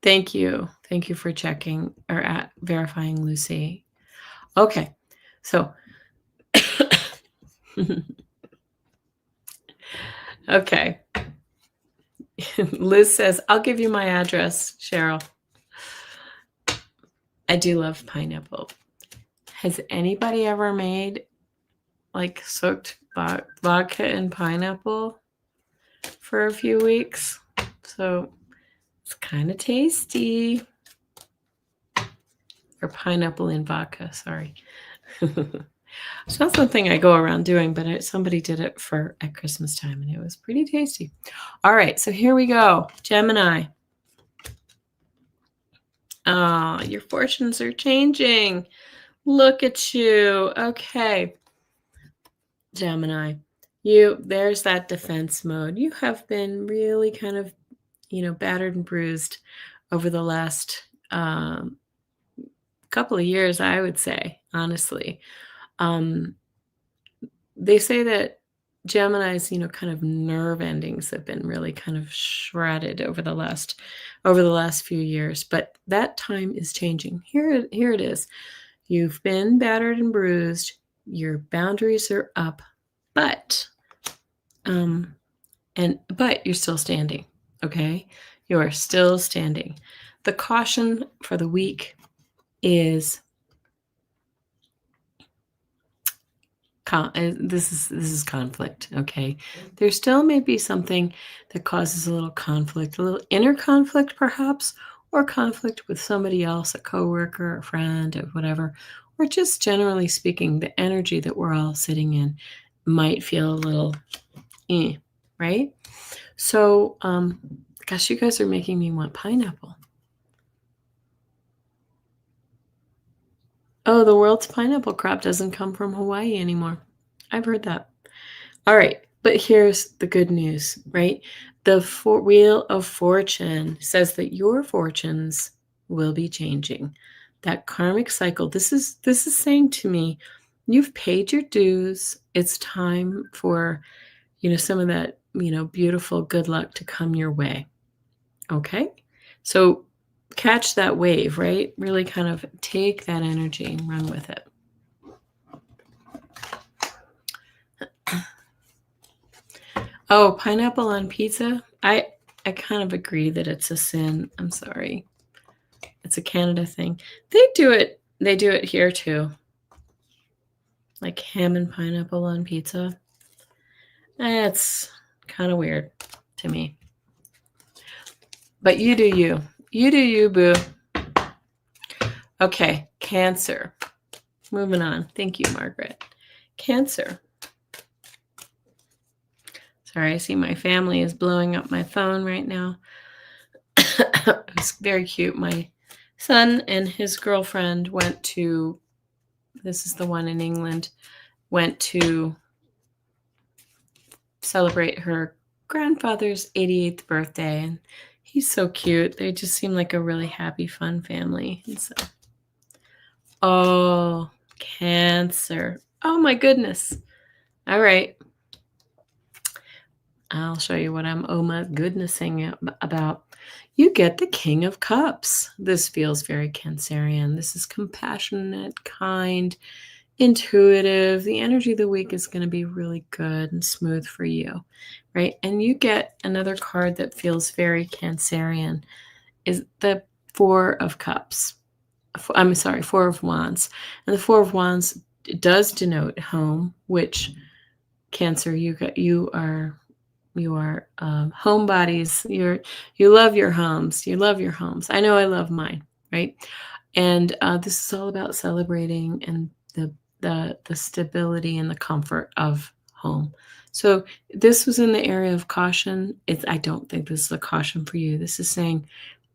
Thank you. Thank you for checking or verifying, Lucy. Okay. So, okay. Liz says, I'll give you my address, Cheryl. I do love pineapple. Has anybody ever made like soaked vodka and pineapple for a few weeks? So it's kind of tasty. Or pineapple in vodka, sorry. It's not something I go around doing, but somebody did it at Christmas time, and it was pretty tasty. All right, so here we go. Gemini. Your fortunes are changing. Look at you. Okay. Gemini, there's that defense mode. You have been really kind of, battered and bruised over the last couple of years, I would say, honestly. They say that Gemini's, kind of nerve endings have been really kind of shredded over the last few years, but that time is changing. Here it is. You've been battered and bruised. Your boundaries are up, but you're still standing. Okay, you are still standing. The caution for the week is this is conflict. Okay, there still may be something that causes a little conflict, a little inner conflict perhaps, or conflict with somebody else, a coworker, a friend, or whatever, or just generally speaking, the energy that we're all sitting in might feel a little right? So gosh, you guys are making me want pineapple. Oh, the world's pineapple crop doesn't come from Hawaii anymore. I've heard that. All right, but here's the good news, right? The Wheel of Fortune says that your fortunes will be changing. That karmic cycle, this is saying to me, you've paid your dues. It's time for, some of that, beautiful good luck to come your way. Okay? So catch that wave, right? Really kind of take that energy and run with it. Oh, pineapple on pizza? I kind of agree that it's a sin. I'm sorry. It's a Canada thing. They do it here too. like ham and pineapple on pizza. That's kind of weird to me. But you do you. You do you, boo. Okay, Cancer. Moving on. Thank you, Margaret. Cancer. Sorry, I see my family is blowing up my phone right now. It's very cute. My son and his girlfriend went to, this is the one in England, went to celebrate her grandfather's 88th birthday. And he's so cute. They just seem like a really happy, fun family. And so, oh, Cancer. Oh my goodness. All right. I'll show you what I'm oh my goodnessing about. You get the King of Cups. This feels very Cancerian. This is compassionate, kind, intuitive. The energy of the week is going to be really good and smooth for you, right? And you get another card that feels very Cancerian, is the Four of Cups. I'm sorry, Four of Wands. And the Four of Wands does denote home, which Cancer, you are homebodies. You love your homes. You love your homes. I know I love mine, right? And this is all about celebrating and the stability and the comfort of home. So this was in the area of caution. I don't think this is a caution for you. This is saying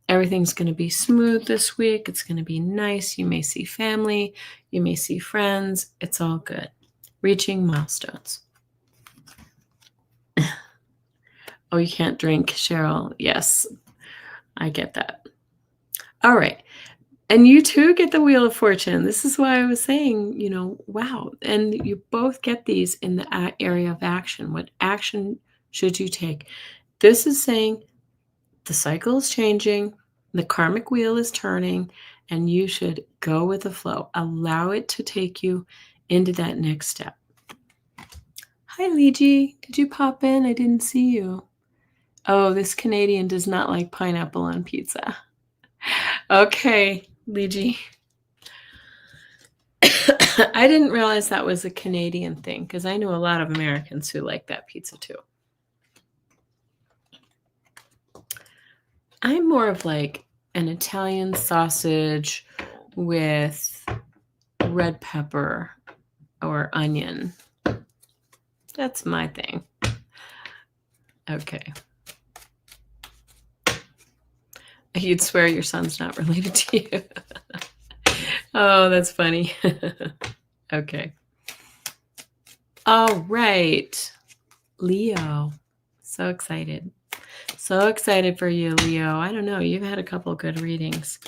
everything's going to be smooth this week. It's going to be nice. You may see family. You may see friends. It's all good. Reaching milestones. Oh, you can't drink, Cheryl. Yes, I get that. All right. And you too get the Wheel of Fortune. This is why I was saying, wow. And you both get these in the area of action. What action should you take? This is saying the cycle is changing, the karmic wheel is turning, and you should go with the flow. Allow it to take you into that next step. Hi, Liji. Did you pop in? I didn't see you. Oh, this Canadian does not like pineapple on pizza. Okay, Liji. I didn't realize that was a Canadian thing because I know a lot of Americans who like that pizza too. I'm more of like an Italian sausage with red pepper or onion. That's my thing. Okay. You'd swear your son's not related to you. Oh, that's funny. Okay. All right. Leo. So excited. So excited for you, Leo. I don't know. You've had a couple good readings.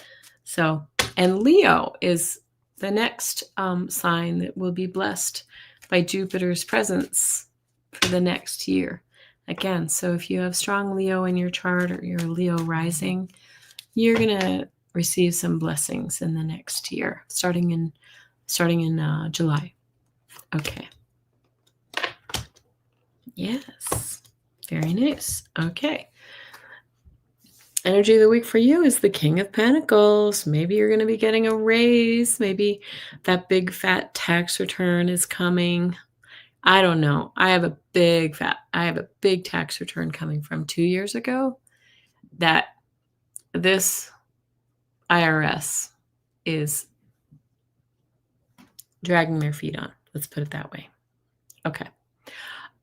So, and Leo is the next sign that will be blessed by Jupiter's presence for the next year. Again, so if you have strong Leo in your chart or you're Leo rising, you're going to receive some blessings in the next year, starting in July. Okay. Yes. Very nice. Okay. Energy of the week for you is the King of Pentacles. Maybe you're going to be getting a raise. Maybe that big fat tax return is coming. I don't know. I have a big tax return coming from 2 years ago that this IRS is dragging their feet on. Let's put it that way. Okay.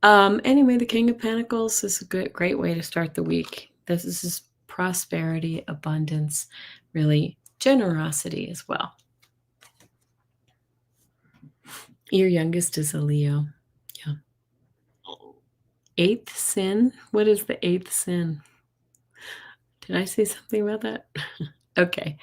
Anyway, the King of Pentacles is a great way to start the week. This is prosperity, abundance, really generosity as well. Your youngest is a Leo. Yeah. Eighth sin. What is the eighth sin? Did I say something about that? Okay.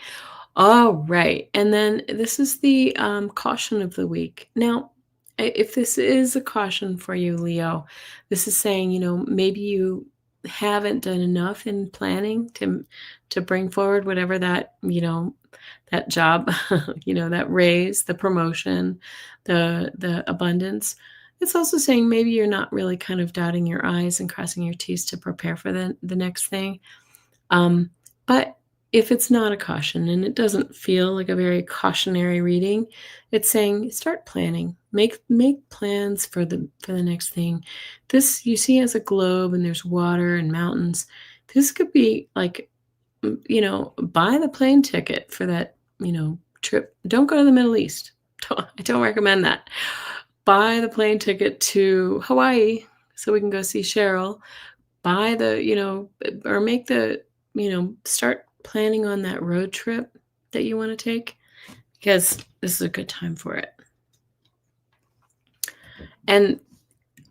All right. And then this is the caution of the week. Now, if this is a caution for you, Leo, this is saying, maybe you haven't done enough in planning to bring forward whatever that, that job, that raise, the promotion, the abundance. It's also saying maybe you're not really kind of dotting your I's and crossing your T's to prepare for the next thing. But if it's not a caution and it doesn't feel like a very cautionary reading, it's saying start planning. Make plans for the next thing. This you see as a globe and there's water and mountains. This could be like, buy the plane ticket for that, trip. Don't go to the Middle East. I don't recommend that. Buy the plane ticket to Hawaii so we can go see Cheryl. Buy or make start planning on that road trip that you want to take, because this is a good time for it. And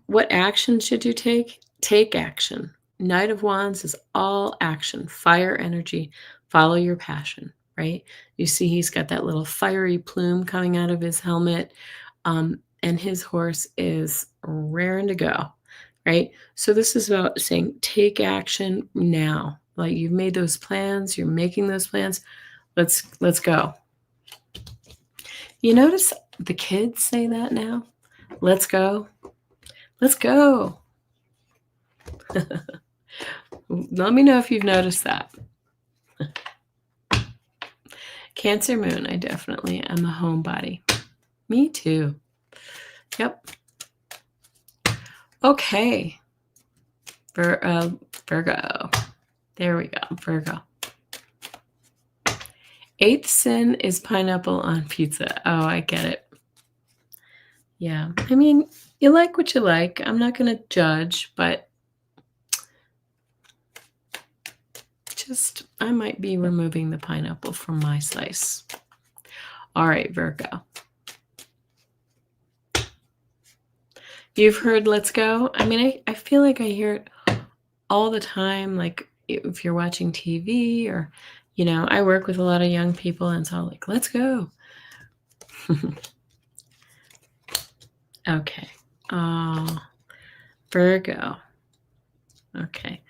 what action should you take? Take action. Knight of Wands is all action, fire energy. Follow your passion, right? You see he's got that little fiery plume coming out of his helmet, and his horse is raring to go, right? So this is about saying take action now. Like you've made those plans, you're making those plans. Let's go. You notice the kids say that now? Let's go. Let's go. Let me know if you've noticed that. Cancer moon, I definitely am a homebody. Me too. Yep. Okay. Virgo. There we go. Virgo. Eighth sin is pineapple on pizza. Oh, I get it. Yeah. I mean, you like what you like. I'm not going to judge, but I might be removing the pineapple from my slice. All right, Virgo. You've heard let's go. I mean, I feel like I hear it all the time. Like if you're watching TV or, I work with a lot of young people and it's all like, let's go. Okay. Virgo. Okay.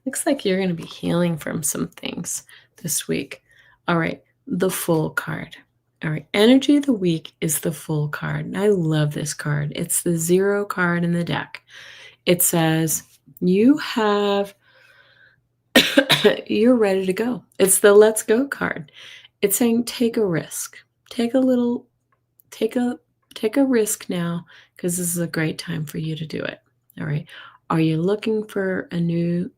Looks like you're going to be healing from some things this week. All right. The Fool card. All right. Energy of the week is the Fool card. And I love this card. It's the 0 card in the deck. It says you're ready to go. It's the let's go card. It's saying take a risk. Take a risk now, because this is a great time for you to do it. All right. Are you looking for a new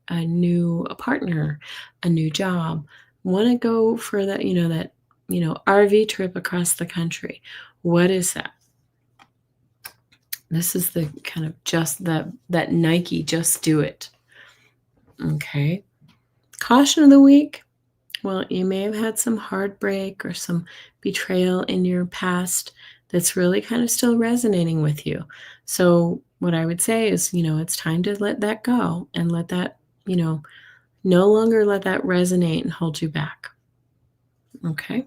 partner, a new job? Want to go for that, RV trip across the country? What is that? This is the kind of just that Nike, just do it. Okay. Caution of the week. Well, you may have had some heartbreak or some betrayal in your past that's really kind of still resonating with you. So what I would say is, it's time to let that go and let that, no longer let that resonate and hold you back. Okay.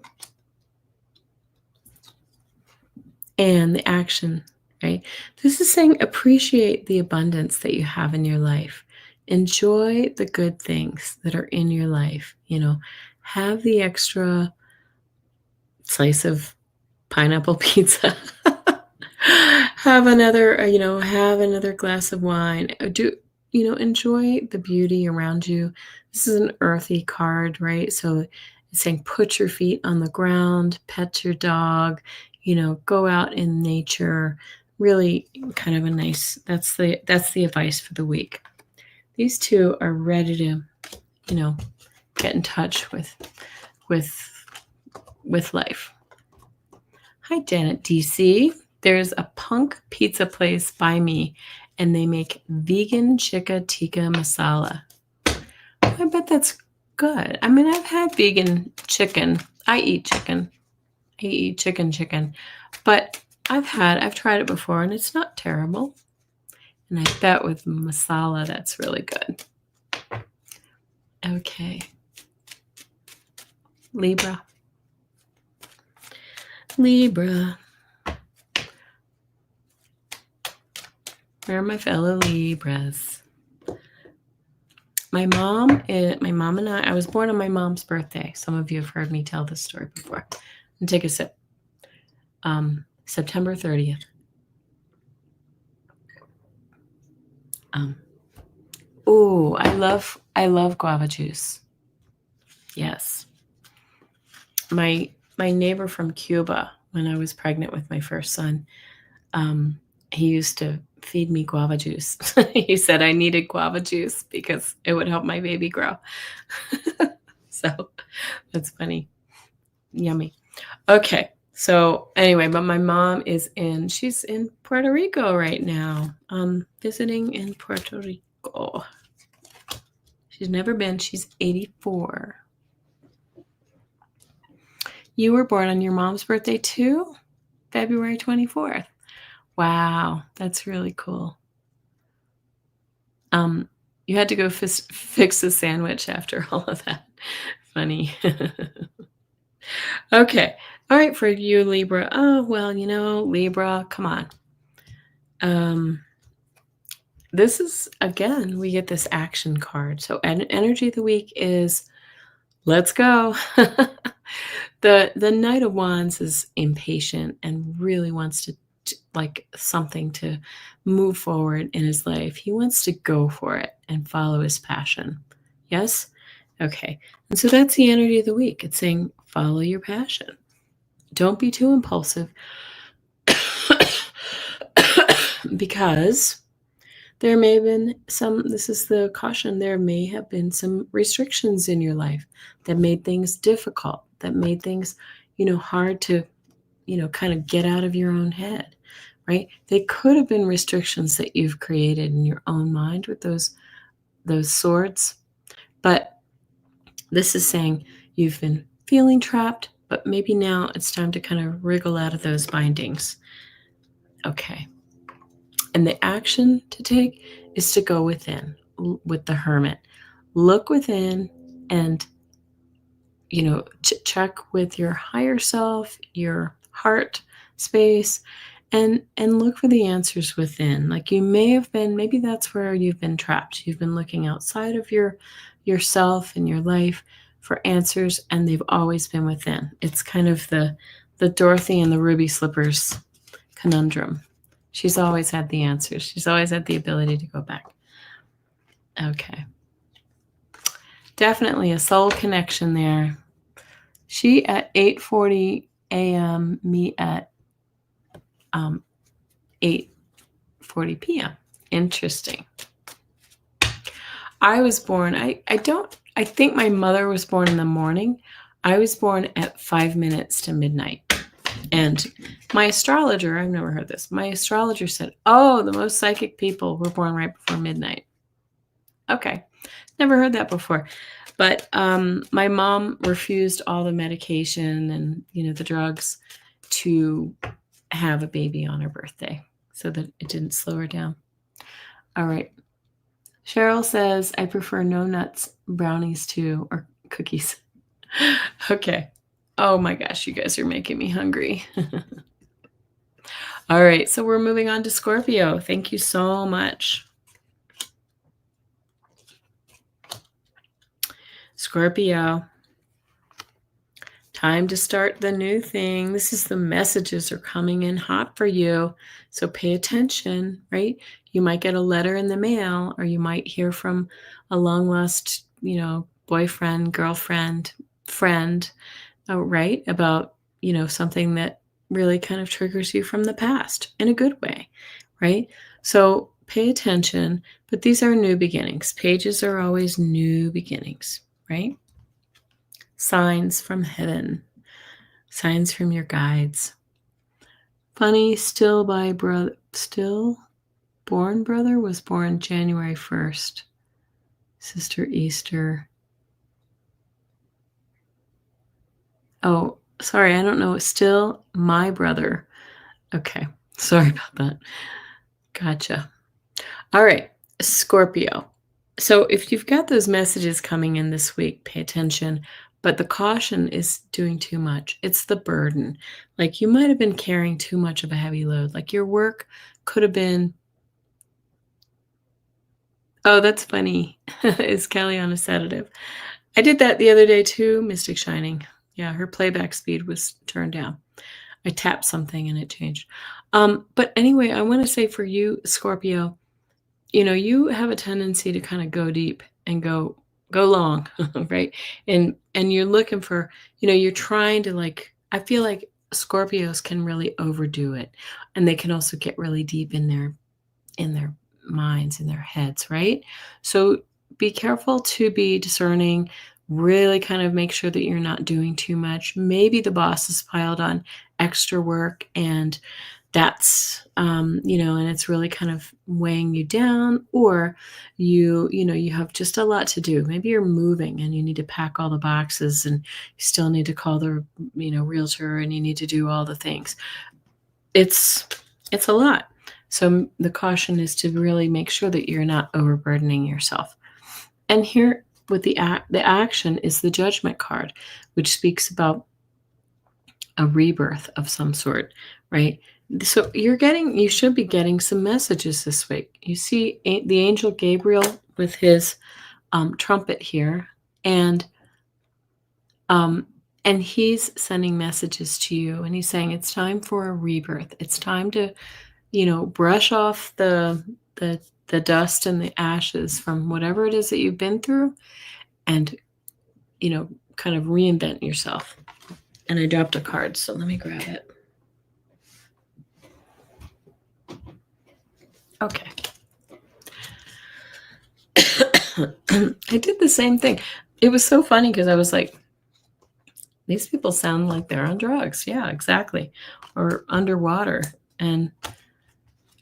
And the action, right? This is saying appreciate the abundance that you have in your life. Enjoy the good things that are in your life. Have the extra slice of pineapple pizza. Have another glass of wine. Enjoy the beauty around you. This is an earthy card, right? So it's saying put your feet on the ground, pet your dog, go out in nature. Really kind of a nice, that's the advice for the week. These two are ready to, get in touch with life. Hi, Janet DC. There's a punk pizza place by me, and they make vegan chicken tikka masala. I bet that's good. I mean, I've had vegan chicken. I eat chicken. But I've tried it before, and it's not terrible. And I bet with masala, that's really good. Okay. Libra. Where are my fellow Libras? My mom and I was born on my mom's birthday. Some of you have heard me tell this story before. And take a sip. September 30th. I love guava juice. Yes. my neighbor from Cuba, when I was pregnant with my first son, he used to feed me guava juice. He said I needed guava juice because it would help my baby grow. So that's funny. Yummy. Okay. So anyway, but my mom she's in Puerto Rico right now, visiting in Puerto Rico. She's never been. She's 84. You were born on your mom's birthday too? February 24th. Wow, that's really cool. You had to go fix a sandwich after all of that. Funny. Okay. All right, for you, Libra. Oh, well, Libra, come on. This is, again, we get this action card. So energy of the week is let's go. The Knight of Wands is impatient and really wants to like something to move forward in his life. He wants to go for it and follow his passion. Yes? Okay. And so that's the energy of the week. It's saying follow your passion. Don't be too impulsive because there may have been this is the caution, there may have been some restrictions in your life that made things difficult, that made things, hard to, kind of get out of your own head, right? They could have been restrictions that you've created in your own mind with those swords. But this is saying you've been feeling trapped, but maybe now it's time to kind of wriggle out of those bindings. Okay. And the action to take is to go within with the Hermit. Look within and, check with your higher self, your heart space, and look for the answers within. Like you may have been, maybe that's where you've been trapped. You've been looking outside of yourself and your life for answers, and they've always been within. It's kind of the Dorothy and the ruby slippers conundrum. She's always had the answers. She's always had the ability to go back. Okay. Definitely a soul connection there. She at 8:40 a.m., me at 8:40 p.m. Interesting. I was born, I think my mother was born in the morning. I was born at 5 minutes to midnight. And my astrologer, I've never heard this, my astrologer said, oh, the most psychic people were born right before midnight. Okay. Never heard that before. But my mom refused all the medication and, the drugs to have a baby on her birthday so that it didn't slow her down. All right. Cheryl says, I prefer no nuts, brownies too, or cookies. Okay. Oh my gosh, you guys are making me hungry. All right, so we're moving on to Scorpio. Thank you so much. Scorpio. Time to start the new thing. This is the messages are coming in hot for you. So pay attention, right? You might get a letter in the mail, or you might hear from a long lost, boyfriend, girlfriend, friend, right? About, something that really kind of triggers you from the past in a good way, right? So pay attention, but these are new beginnings. Pages are always new beginnings, right? Signs from heaven, signs from your guides. Funny, stillborn brother was born January 1st. Sister Easter. Oh, sorry, I don't know. Still my brother. Okay, sorry about that. Gotcha. All right, Scorpio. So if you've got those messages coming in this week, pay attention. But the caution is doing too much. It's the burden. Like you might have been carrying too much of a heavy load. Like your work could have been, oh, that's funny. Is Kelly on a sedative? I did that the other day too, Mystic Shining. Yeah, her playback speed was turned down. I tapped something and it changed. But anyway, I want to say for you, Scorpio, you have a tendency to kind of go deep and go long, right? And and you're looking for, you're trying to I feel like Scorpios can really overdo it, and they can also get really deep in their minds, in their heads, right? So be careful to be discerning, really kind of make sure that you're not doing too much. Maybe the boss has piled on extra work, and that's and it's really kind of weighing you down, or you have just a lot to do. Maybe you're moving and you need to pack all the boxes, and you still need to call the realtor, and you need to do all the things. It's a lot. So the caution is to really make sure that you're not overburdening yourself. And here with the action is the Judgment card, which speaks about a rebirth of some sort, right? So you should be getting some messages this week. You see the angel Gabriel with his trumpet here, and he's sending messages to you, and he's saying it's time for a rebirth. It's time to, brush off the dust and the ashes from whatever it is that you've been through, and kind of reinvent yourself. And I dropped a card, so let me grab it. Okay. I did the same thing. It was so funny because I was like, these people sound like they're on drugs. Yeah, exactly. Or underwater. And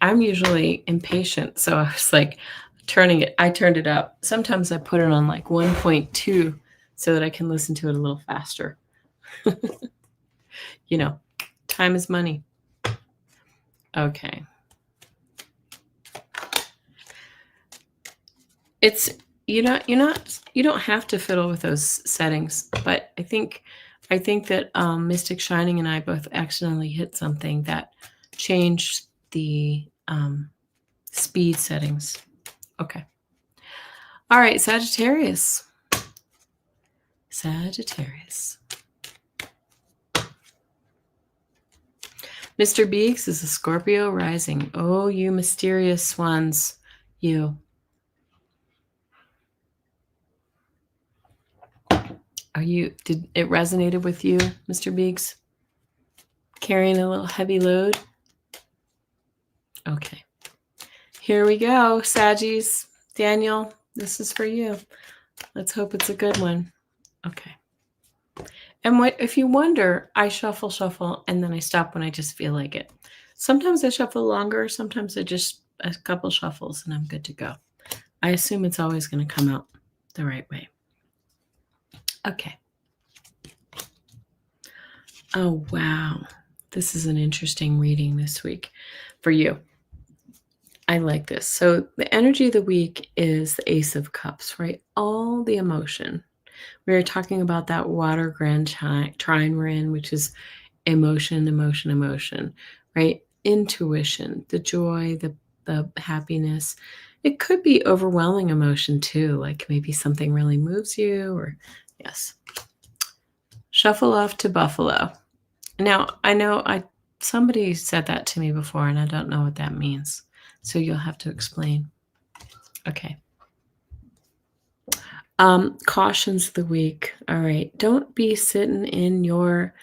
I'm usually impatient, so I was like I turned it up. Sometimes I put it on like 1.2 so that I can listen to it a little faster. Time is money. Okay. It's you don't have to fiddle with those settings, but I think that Mystic Shining and I both accidentally hit something that changed the speed settings. Okay. All right, Sagittarius. Mr. Beeks is a Scorpio rising. Oh, you mysterious ones. You. Did it resonated with you, Mr. Beeks? Carrying a little heavy load? Okay. Here we go, Saggies. Daniel, this is for you. Let's hope it's a good one. Okay. And if you wonder, I shuffle, and then I stop when I just feel like it. Sometimes I shuffle longer. Sometimes I just a couple shuffles, and I'm good to go. I assume it's always going to come out the right way. Okay. Oh, wow. This is an interesting reading this week for you. I like this. So the energy of the week is the Ace of Cups, right? All the emotion. We were talking about that water grand trine we're in, which is emotion, right? Intuition, the joy, the happiness. It could be overwhelming emotion too, like maybe something really moves you, or yes. Shuffle off to Buffalo. Now, I know somebody said that to me before, and I don't know what that means. So you'll have to explain. Okay. Cautions of the week. All right. Don't be sitting in your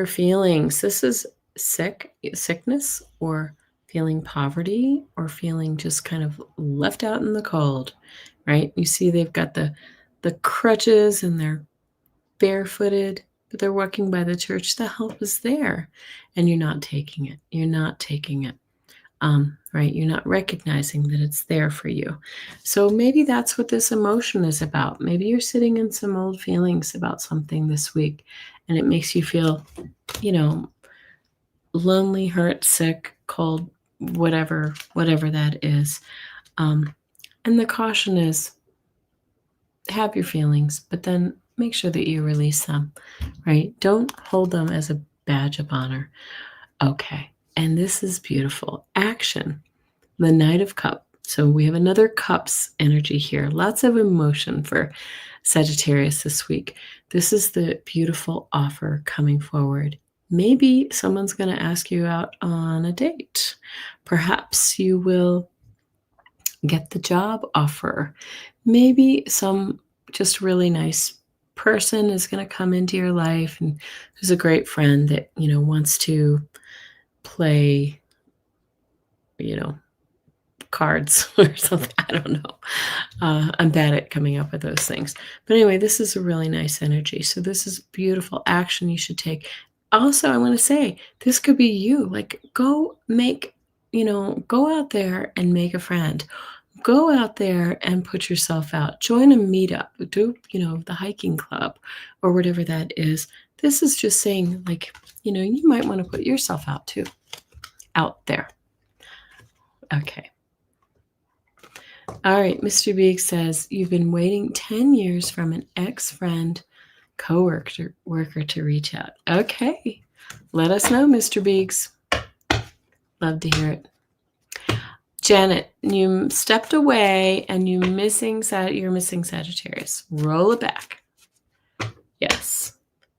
feelings. This is sickness, or feeling poverty, or feeling just kind of left out in the cold, right? You see they've got the crutches, and they're barefooted, but they're walking by the church. The help is there, and you're not taking it. Right? You're not recognizing that it's there for you. So maybe that's what this emotion is about. Maybe you're sitting in some old feelings about something this week, and it makes you feel, lonely, hurt, sick, cold, whatever that is. And the caution is, have your feelings, but then make sure that you release them, right? Don't hold them as a badge of honor. Okay. And this is beautiful. Action. The Knight of Cups. So we have another Cups energy here. Lots of emotion for Sagittarius this week. This is the beautiful offer coming forward. Maybe someone's going to ask you out on a date. Perhaps you will get the job offer. Maybe some just really nice person is going to come into your life and who's a great friend that, wants to play, cards or something. I don't know. I'm bad at coming up with those things. But anyway, this is a really nice energy. So this is beautiful action you should take. Also, I want to say this could be you. Like, go out there and make a friend. Go out there and put yourself out. Join a meetup. Do, the hiking club or whatever that is. This is just saying, like, you might want to put yourself out too. Out there. Okay. All right, Mr. Beek says, you've been waiting 10 years from an ex-friend, co-worker to reach out. Okay, let us know, Mr. Beeks. Love to hear it. Janet, you stepped away and you're missing Sagittarius. Roll it back. Yes,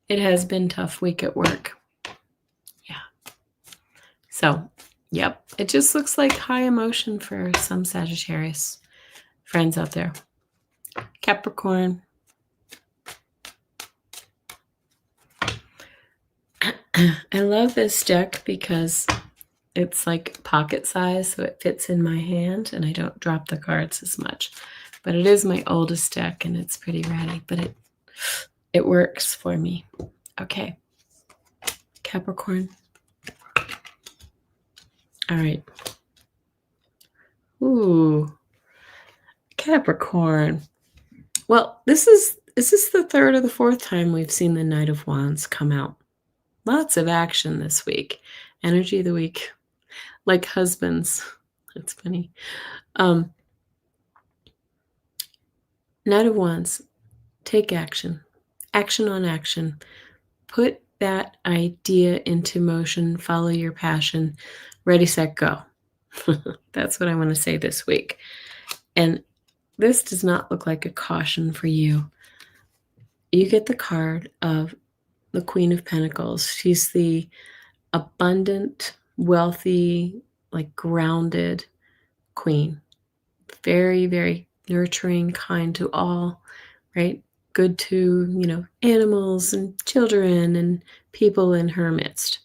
it has been a tough week at work. Yeah. So, yep, it just looks like high emotion for some Sagittarius friends out there. Capricorn. I love this deck because it's like pocket size, so it fits in my hand and I don't drop the cards as much. But it is my oldest deck and it's pretty ratty, but it works for me. Okay. Capricorn. All right. Ooh. Capricorn. Well, is this the third or the fourth time we've seen the Knight of Wands come out? Lots of action this week. Energy of the week. Like husbands. That's funny. Knight of Wands. Take action. Action on action. Put that idea into motion. Follow your passion. Ready, set, go. That's what I want to say this week. And this does not look like a caution for you. You get the card of the Queen of Pentacles. She's the abundant, wealthy, like grounded queen. Very, very nurturing, kind to all, right? Good to, animals and children and people in her midst,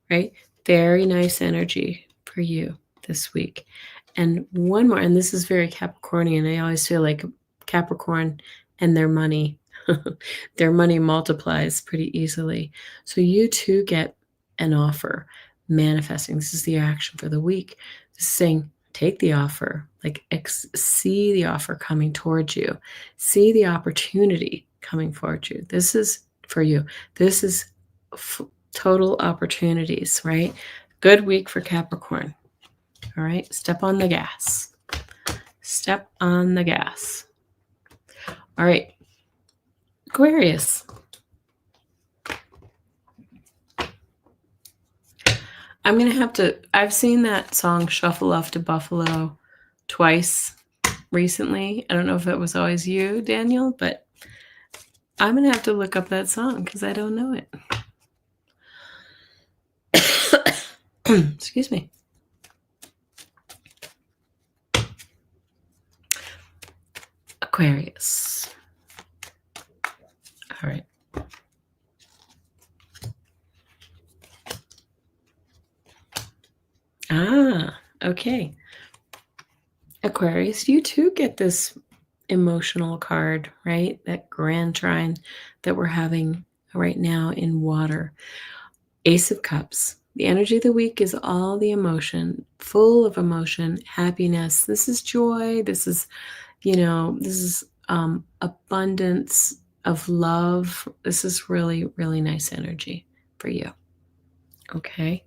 right? Very nice energy for you this week. And one more, and this is very Capricornian. I always feel like Capricorn and their money multiplies pretty easily. So you too get an offer manifesting. This is the action for the week. This is saying, take the offer, like see the offer coming towards you. See the opportunity coming towards you. This is for you. This is total opportunities, right? Good week for Capricorn. All right, step on the gas. Step on the gas. All right, Aquarius. I'm going to have to, I've seen that song Shuffle Off to Buffalo twice recently. I don't know if it was always you, Daniel, but I'm going to have to look up that song because I don't know it. Excuse me. Aquarius. All right. Okay. Aquarius, you too get this emotional card, right? That grand trine that we're having right now in water. Ace of Cups. The energy of the week is all the emotion, full of emotion, happiness. This is joy. This is, abundance of love. This is really, really nice energy for you. Okay.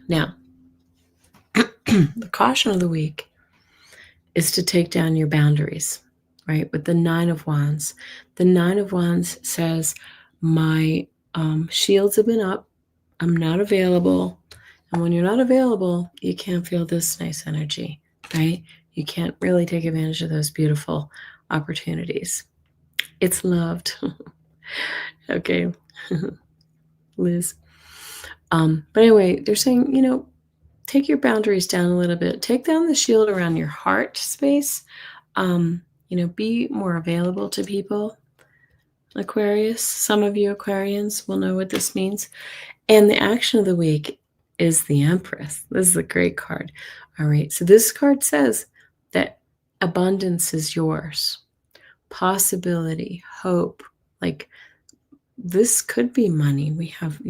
Now, the caution of the week is to take down your boundaries, right? With the Nine of Wands. The Nine of Wands says, my shields have been up. I'm not available. And when you're not available, you can't feel this nice energy, right? You can't really take advantage of those beautiful opportunities. It's loved. Okay. Liz. But anyway, they're saying, take your boundaries down a little bit. Take down the shield around your heart space. Be more available to people. Aquarius. Some of you Aquarians will know what this means. And the action of the week is the Empress. This is a great card. All right. So this card says that abundance is yours. Possibility, hope, like this could be money. We have,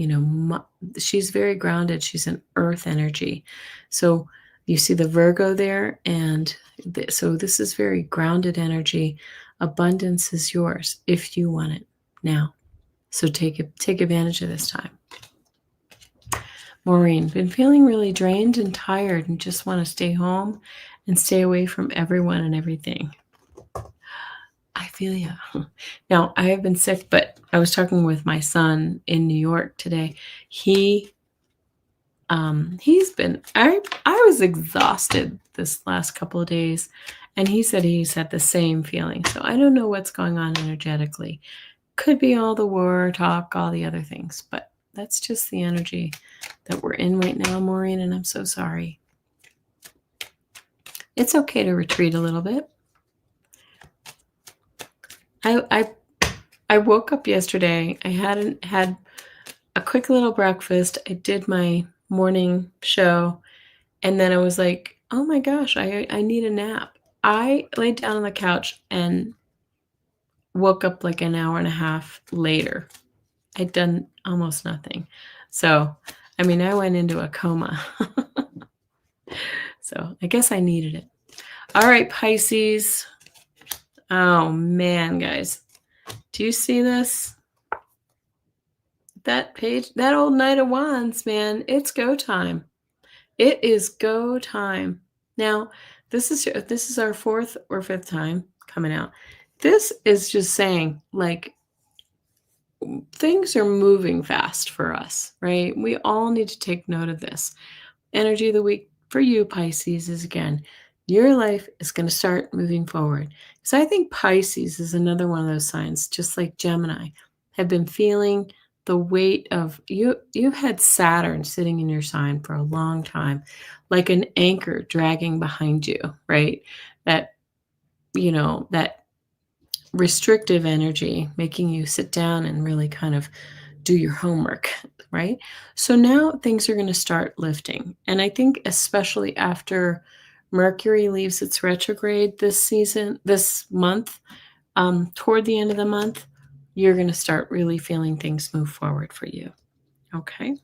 she's very grounded. She's an earth energy. So you see the Virgo there. And so this is very grounded energy. Abundance is yours if you want it now. So take advantage of this time. Maureen, been feeling really drained and tired and just want to stay home and stay away from everyone and everything. I feel you. Now, I have been sick, but I was talking with my son in New York today. He's been, I was exhausted this last couple of days, and he said he's had the same feeling. So I don't know what's going on energetically. Could be all the war talk, all the other things, but that's just the energy that we're in right now, Maureen, and I'm so sorry. It's okay to retreat a little bit. I woke up yesterday. I hadn't had a quick little breakfast. I did my morning show, and then I was like, oh my gosh, I need a nap. I laid down on the couch and woke up like an hour and a half later. I'd done almost nothing. So, I mean, I went into a coma. So I guess I needed it. All right, Pisces. Oh man, guys. Do you see this? That page, that old Knight of Wands, man, it's go time. It is go time. Now, this is our fourth or fifth time coming out. This is just saying, like, things are moving fast for us, right? We all need to take note of this. Energy of the week for you, Pisces, is again, your life is going to start moving forward. So I think Pisces is another one of those signs, just like Gemini, have been feeling the weight of you've had Saturn sitting in your sign for a long time, like an anchor dragging behind you, right? That restrictive energy making you sit down and really kind of do your homework, right? So now things are going to start lifting. And I think especially after Mercury leaves its retrograde this month, toward the end of the month, you're going to start really feeling things move forward for you. Okay.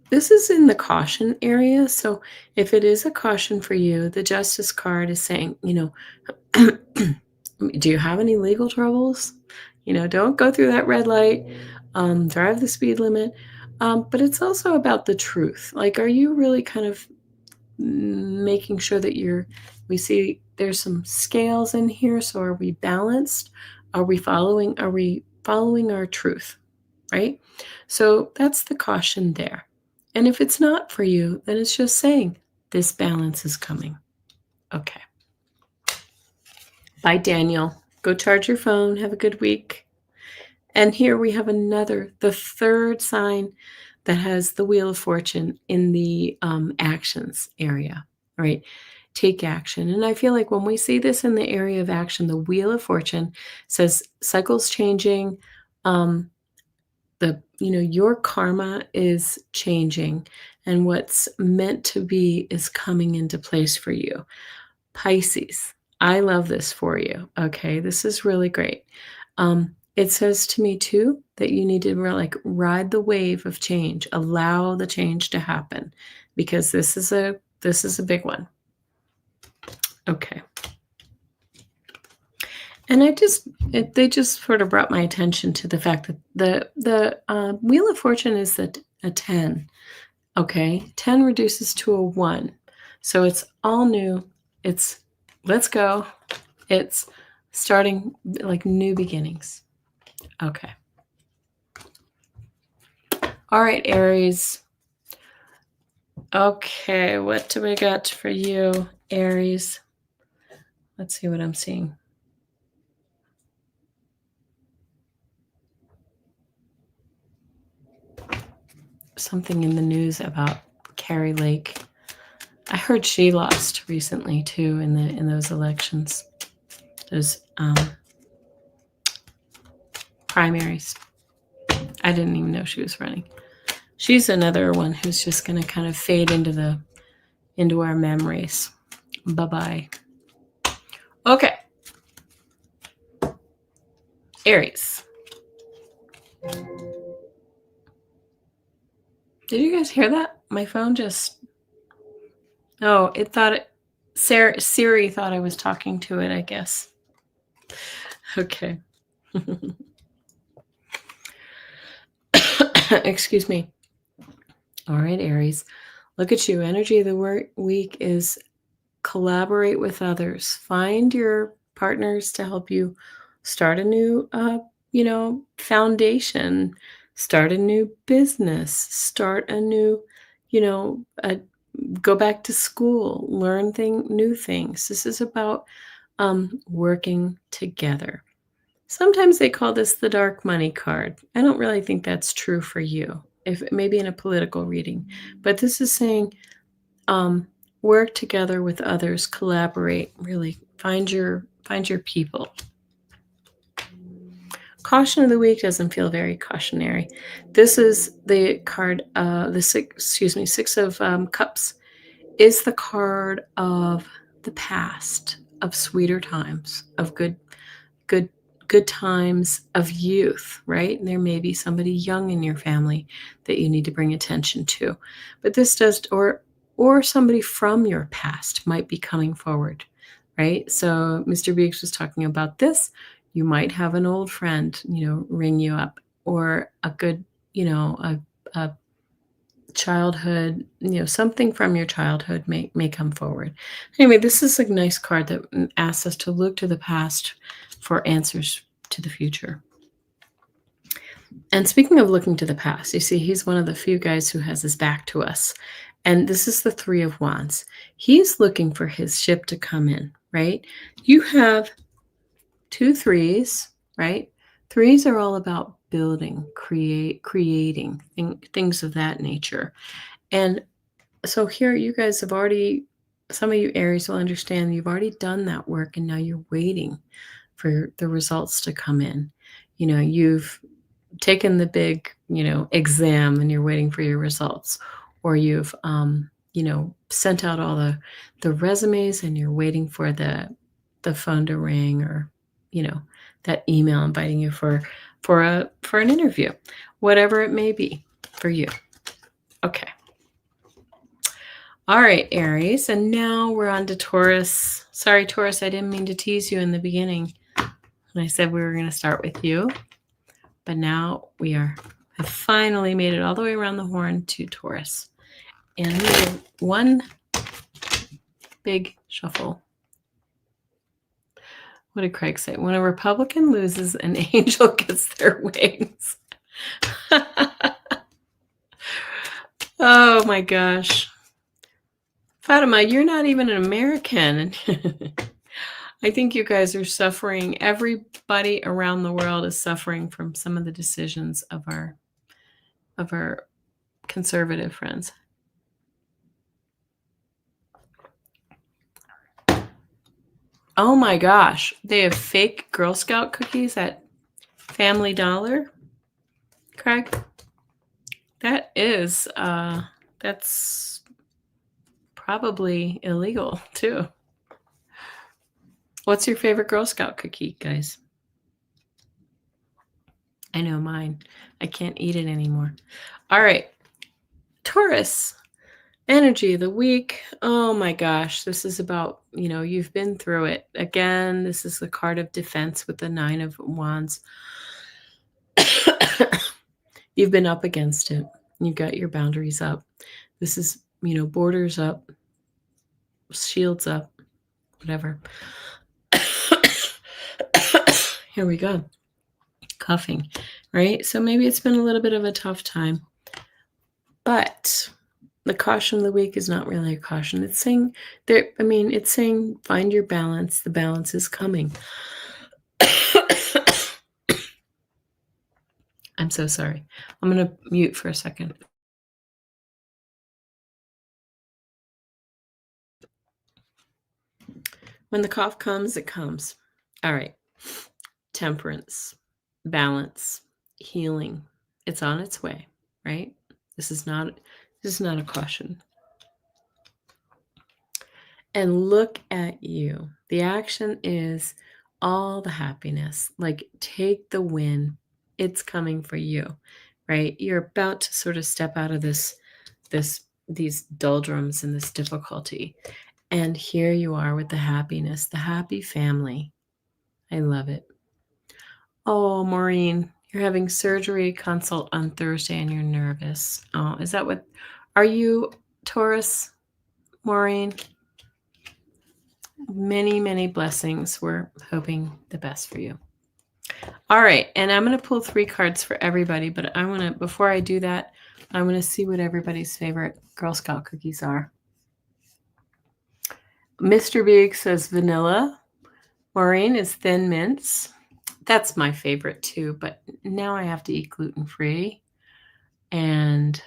This is in the caution area. So if it is a caution for you, the Justice card is saying, do you have any legal troubles? Don't go through that red light, drive the speed limit. But it's also about the truth. Like, are you really kind of making sure that we see there's some scales in here. So are we balanced? Are we following our truth? Right? So that's the caution there. And if it's not for you, then it's just saying this balance is coming. Okay. Bye, Daniel. Go charge your phone. Have a good week. And here we have the third sign that has the Wheel of Fortune in the actions area, right? Take action. And I feel like when we see this in the area of action, the Wheel of Fortune says cycles changing. Your karma is changing, and what's meant to be is coming into place for you. Pisces, I love this for you. Okay, this is really great. It says to me too that you need to ride the wave of change, allow the change to happen, because this is a big one. Okay. And they just sort of brought my attention to the fact that the Wheel of Fortune is a 10. Okay, 10 reduces to a 1, so it's all new. It's let's go. It's starting like new beginnings. Okay. All right, Aries. Okay, what do we got for you, Aries? Let's see what I'm seeing. Something in the news about Carrie Lake. I heard she lost recently too in those elections. Those primaries. I didn't even know she was running. She's another one who's just going to kind of fade into our memories. Bye-bye. Okay. Aries. Did you guys hear that? My phone just... Oh, it thought it... Siri thought I was talking to it, I guess. Okay. Excuse me. All right, Aries. Look at you. Energy of the week is collaborate with others. Find your partners to help you start a new, foundation, start a new business, start a new, go back to school, learn new things. This is about working together. Sometimes they call this the dark money card. I don't really think that's true for you, if maybe in a political reading, but this is saying work together with others, collaborate, really find your people. Caution of the week doesn't feel very cautionary. This is the card, Six of Cups is the card of the past, of sweeter times, of good times of youth, right? And there may be somebody young in your family that you need to bring attention to. But this does, or somebody from your past might be coming forward, right? So Mr. Beeks was talking about this. You might have an old friend, ring you up, or a good, a childhood, something from your childhood may come forward. Anyway, this is a nice card that asks us to look to the past for answers to the future. And speaking of looking to the past, you see, he's one of the few guys who has his back to us. And this is the Three of Wands. He's looking for his ship to come in, right? You have 2 threes, right? Threes are all about building, creating things of that nature. And so here you guys have already, some of you Aries will understand you've already done that work, and now you're waiting for the results to come in. You've taken the big, exam, and you're waiting for your results, or you've, sent out all the resumes, and you're waiting for the phone to ring, or, that email inviting you for an interview, whatever it may be for you. Okay. All right, Aries, and now we're on to Taurus. Sorry, Taurus, I didn't mean to tease you in the beginning when I said we were going to start with you, but now we have finally made it all the way around the horn to Taurus. And one big shuffle. What did Craig say? When a Republican loses, an angel gets their wings. Oh my gosh. Fatima, you're not even an American. I think you guys are suffering. Everybody around the world is suffering from some of the decisions of our conservative friends. Oh my gosh. They have fake Girl Scout cookies at Family Dollar. Craig? That is, that's probably illegal too. What's your favorite Girl Scout cookie, guys? I know mine. I can't eat it anymore. All right. Taurus. Energy of the week. Oh my gosh. This is about, you've been through it. Again, this is the card of defense with the Nine of Wands. You've been up against it. You've got your boundaries up. This is, borders up, shields up, whatever. Here we go. Coughing, right? So maybe it's been a little bit of a tough time, but the caution of the week is not really a caution. It's saying it's saying find your balance. The balance is coming. I'm so sorry. I'm going to mute for a second. When the cough comes, it comes. All right. Temperance. balance, healing. It's on its way, right? This is not a caution. And look at you. The action is all the happiness. Like, take the win. It's coming for you, right? You're about to sort of step out of these doldrums and this difficulty. And here you are with the happiness, the happy family. I love it. Oh, Maureen, you're having surgery consult on Thursday and you're nervous. Oh, is that what? Are you Taurus, Maureen? Many, many blessings. We're hoping the best for you. All right. And I'm going to pull 3 cards for everybody, but I want to, before I do that, I want to see what everybody's favorite Girl Scout cookies are. Mr. Big says vanilla. Maureen is thin mints. That's my favorite too, but now I have to eat gluten-free and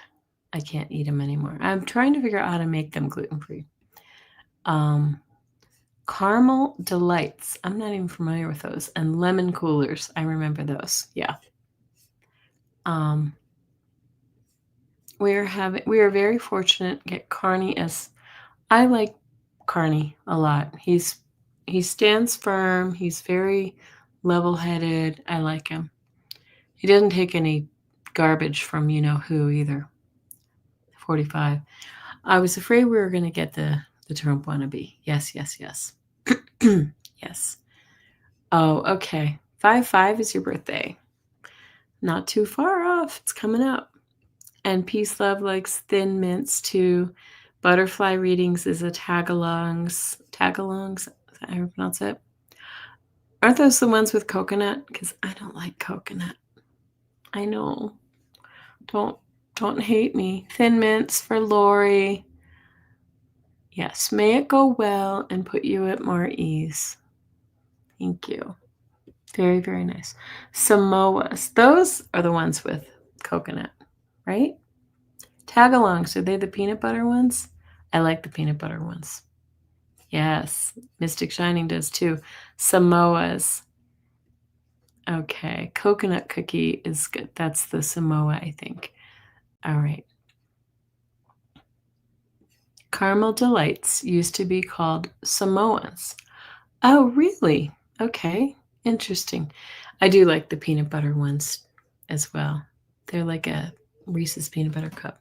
I can't eat them anymore. I'm trying to figure out how to make them gluten-free. Caramel Delights. I'm not even familiar with those. And lemon coolers. I remember those. Yeah. We are very fortunate to get Carney as I like Carney a lot. He stands firm. He's very level-headed. I like him. He doesn't take any garbage from you know who either. 45. I was afraid we were going to get the Trump wannabe. Yes. Yes. Oh, okay. 5/5 is your birthday. Not too far off. It's coming up. And Peace Love likes thin mints too. Butterfly Readings is a tagalongs. Tagalongs? Is that how you pronounce it? Aren't those the ones with coconut? Because I don't like coconut. I know. Don't hate me. Thin mints for Lori. Yes, may it go well and put you at more ease. Thank you. Very, very nice. Samoas. Those are the ones with coconut, right? Tagalongs. Are they the peanut butter ones? I like the peanut butter ones. Yes. Mystic Shining does too. Samoas. Okay. Coconut cookie is good. That's the Samoa, I think. All right. Caramel Delights used to be called Samoas. Oh, really? Okay. Interesting. I do like the peanut butter ones as well. They're like a Reese's peanut butter cup.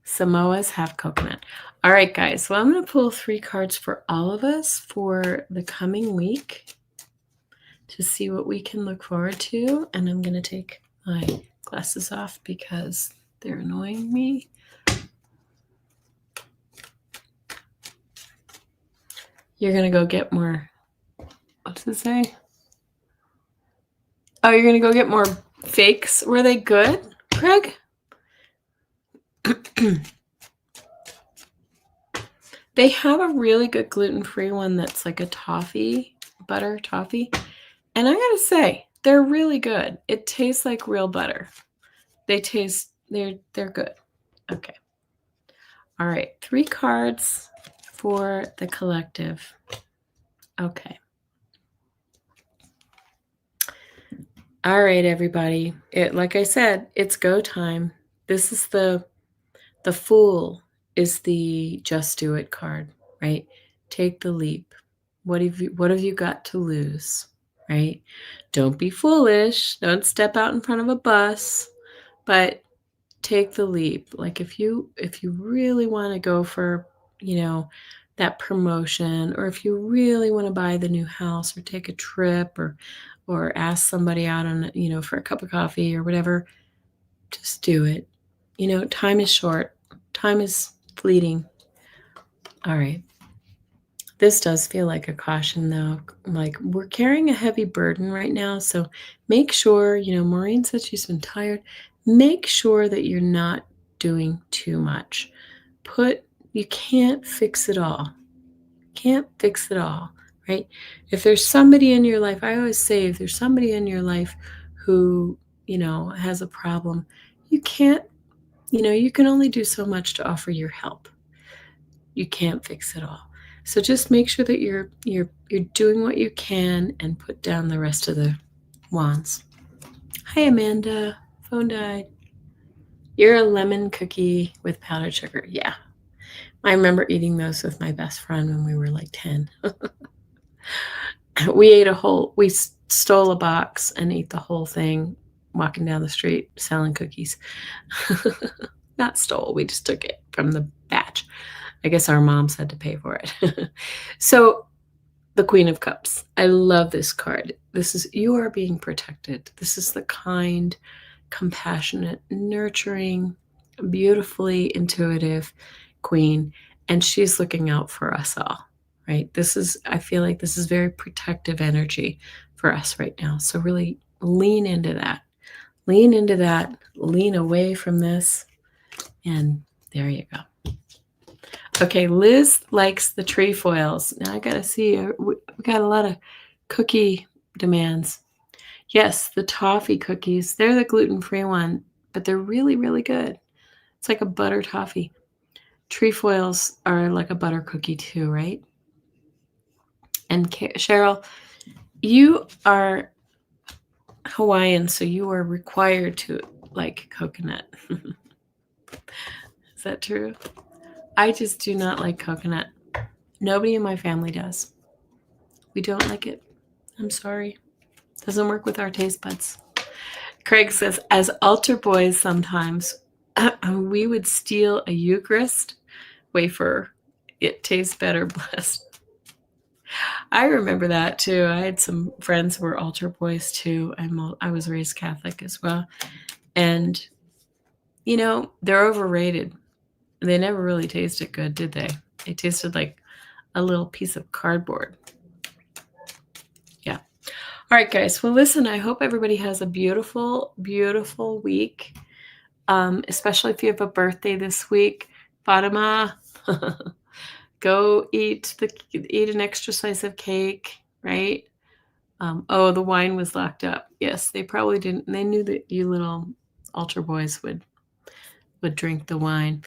Samoas have coconut. All right, guys. Well, I'm going to pull 3 cards for all of us for the coming week to see what we can look forward to. And I'm going to take my glasses off because they're annoying me. You're going to go get more. What does it say? Oh, you're going to go get more fakes. Were they good, Craig? They have a really good gluten-free one that's like a toffee, butter toffee. And I got to say, they're really good. It tastes like real butter. They're good. Okay. All right. 3 cards for the collective. Okay. All right, everybody. Like I said, it's go time. This is the Fool is the just do it card, right? Take the leap. What have you got to lose, right? Don't be foolish. Don't step out in front of a bus, but take the leap. Like if you really want to go for, that promotion, or if you really want to buy the new house or take a trip or ask somebody out on, for a cup of coffee or whatever, just do it. Time is short. Time is fleeting. All right. This does feel like a caution, though. Like we're carrying a heavy burden right now. So make sure, Maureen said she's been tired. Make sure that you're not doing too much. You can't fix it all. Can't fix it all, right? If there's somebody in your life, I always say, if there's somebody in your life who, has a problem, you can't, you can only do so much to offer your help. You can't fix it all. So just make sure that you're doing what you can and put down the rest of the wands. Hi, Amanda. Phone died. You're a lemon cookie with powdered sugar. Yeah. I remember eating those with my best friend when we were like 10. We stole a box and ate the whole thing walking down the street selling cookies. Not stole, we just took it from the batch. I guess our moms had to pay for it. So, the Queen of Cups. I love this card. You are being protected. This is the kind, compassionate, nurturing, beautifully intuitive queen, and she's looking out for us all, right? I feel like this is very protective energy for us right now. So really lean into that. Lean away from this, and there you go. Okay, Liz likes the trefoils. Now I gotta see, we got a lot of cookie demands. Yes, the toffee cookies. They're the gluten-free one, but they're really, really good. It's like a butter toffee. Trefoils are like a butter cookie too, right? And Cheryl, you are Hawaiian, so you are required to like coconut. Is that true? I just do not like coconut. Nobody in my family does. We don't like it. I'm sorry. Doesn't work with our taste buds. Craig says, as altar boys sometimes, we would steal a Eucharist wafer. It tastes better blessed. I remember that too. I had some friends who were altar boys too. I was raised Catholic as well. And, they're overrated. They never really tasted good, did they? They tasted like a little piece of cardboard. Yeah. All right, guys. Well, listen, I hope everybody has a beautiful, beautiful week, especially if you have a birthday this week. Fatima, go eat an extra slice of cake, right? The wine was locked up. Yes, they probably didn't. They knew that you little altar boys would drink the wine.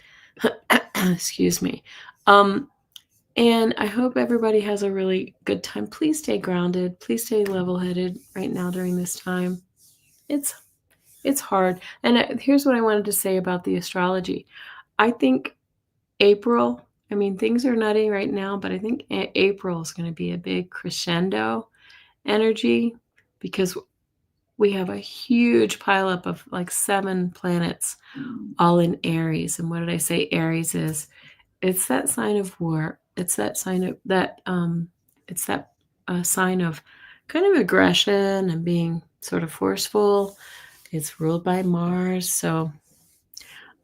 Excuse me. And I hope everybody has a really good time. Please stay grounded. Please stay level-headed right now during this time. It's hard. And here's what I wanted to say about the astrology. I think April, things are nutty right now, but I think April is going to be a big crescendo energy because we have a huge pileup of like 7 planets all in Aries. And what did I say? Aries it's that sign of war. It's that sign of that it's that sign of kind of aggression and being sort of forceful. It's ruled by Mars. So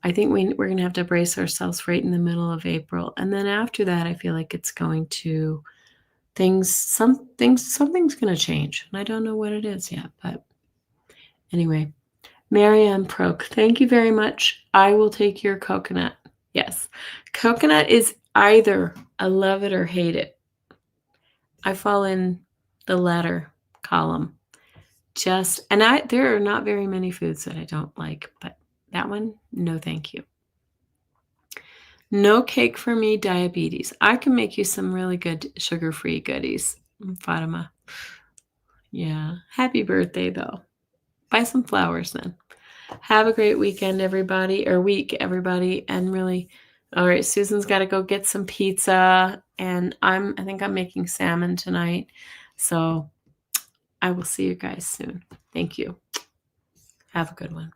I think we're going to have to brace ourselves right in the middle of April. And then after that, I feel like it's going to something's going to change. And I don't know what it is yet, but anyway, Marianne Proke, thank you very much. I will take your coconut. Yes. Coconut is either I love it or hate it. I fall in the latter column. There are not very many foods that I don't like, but that one, no thank you. No cake for me, diabetes. I can make you some really good sugar-free goodies, Fatima. Yeah. Happy birthday, though. Buy some flowers then. Have a great weekend, everybody, or week, everybody. And really, all right, Susan's got to go get some pizza. And I think I'm making salmon tonight. So I will see you guys soon. Thank you. Have a good one.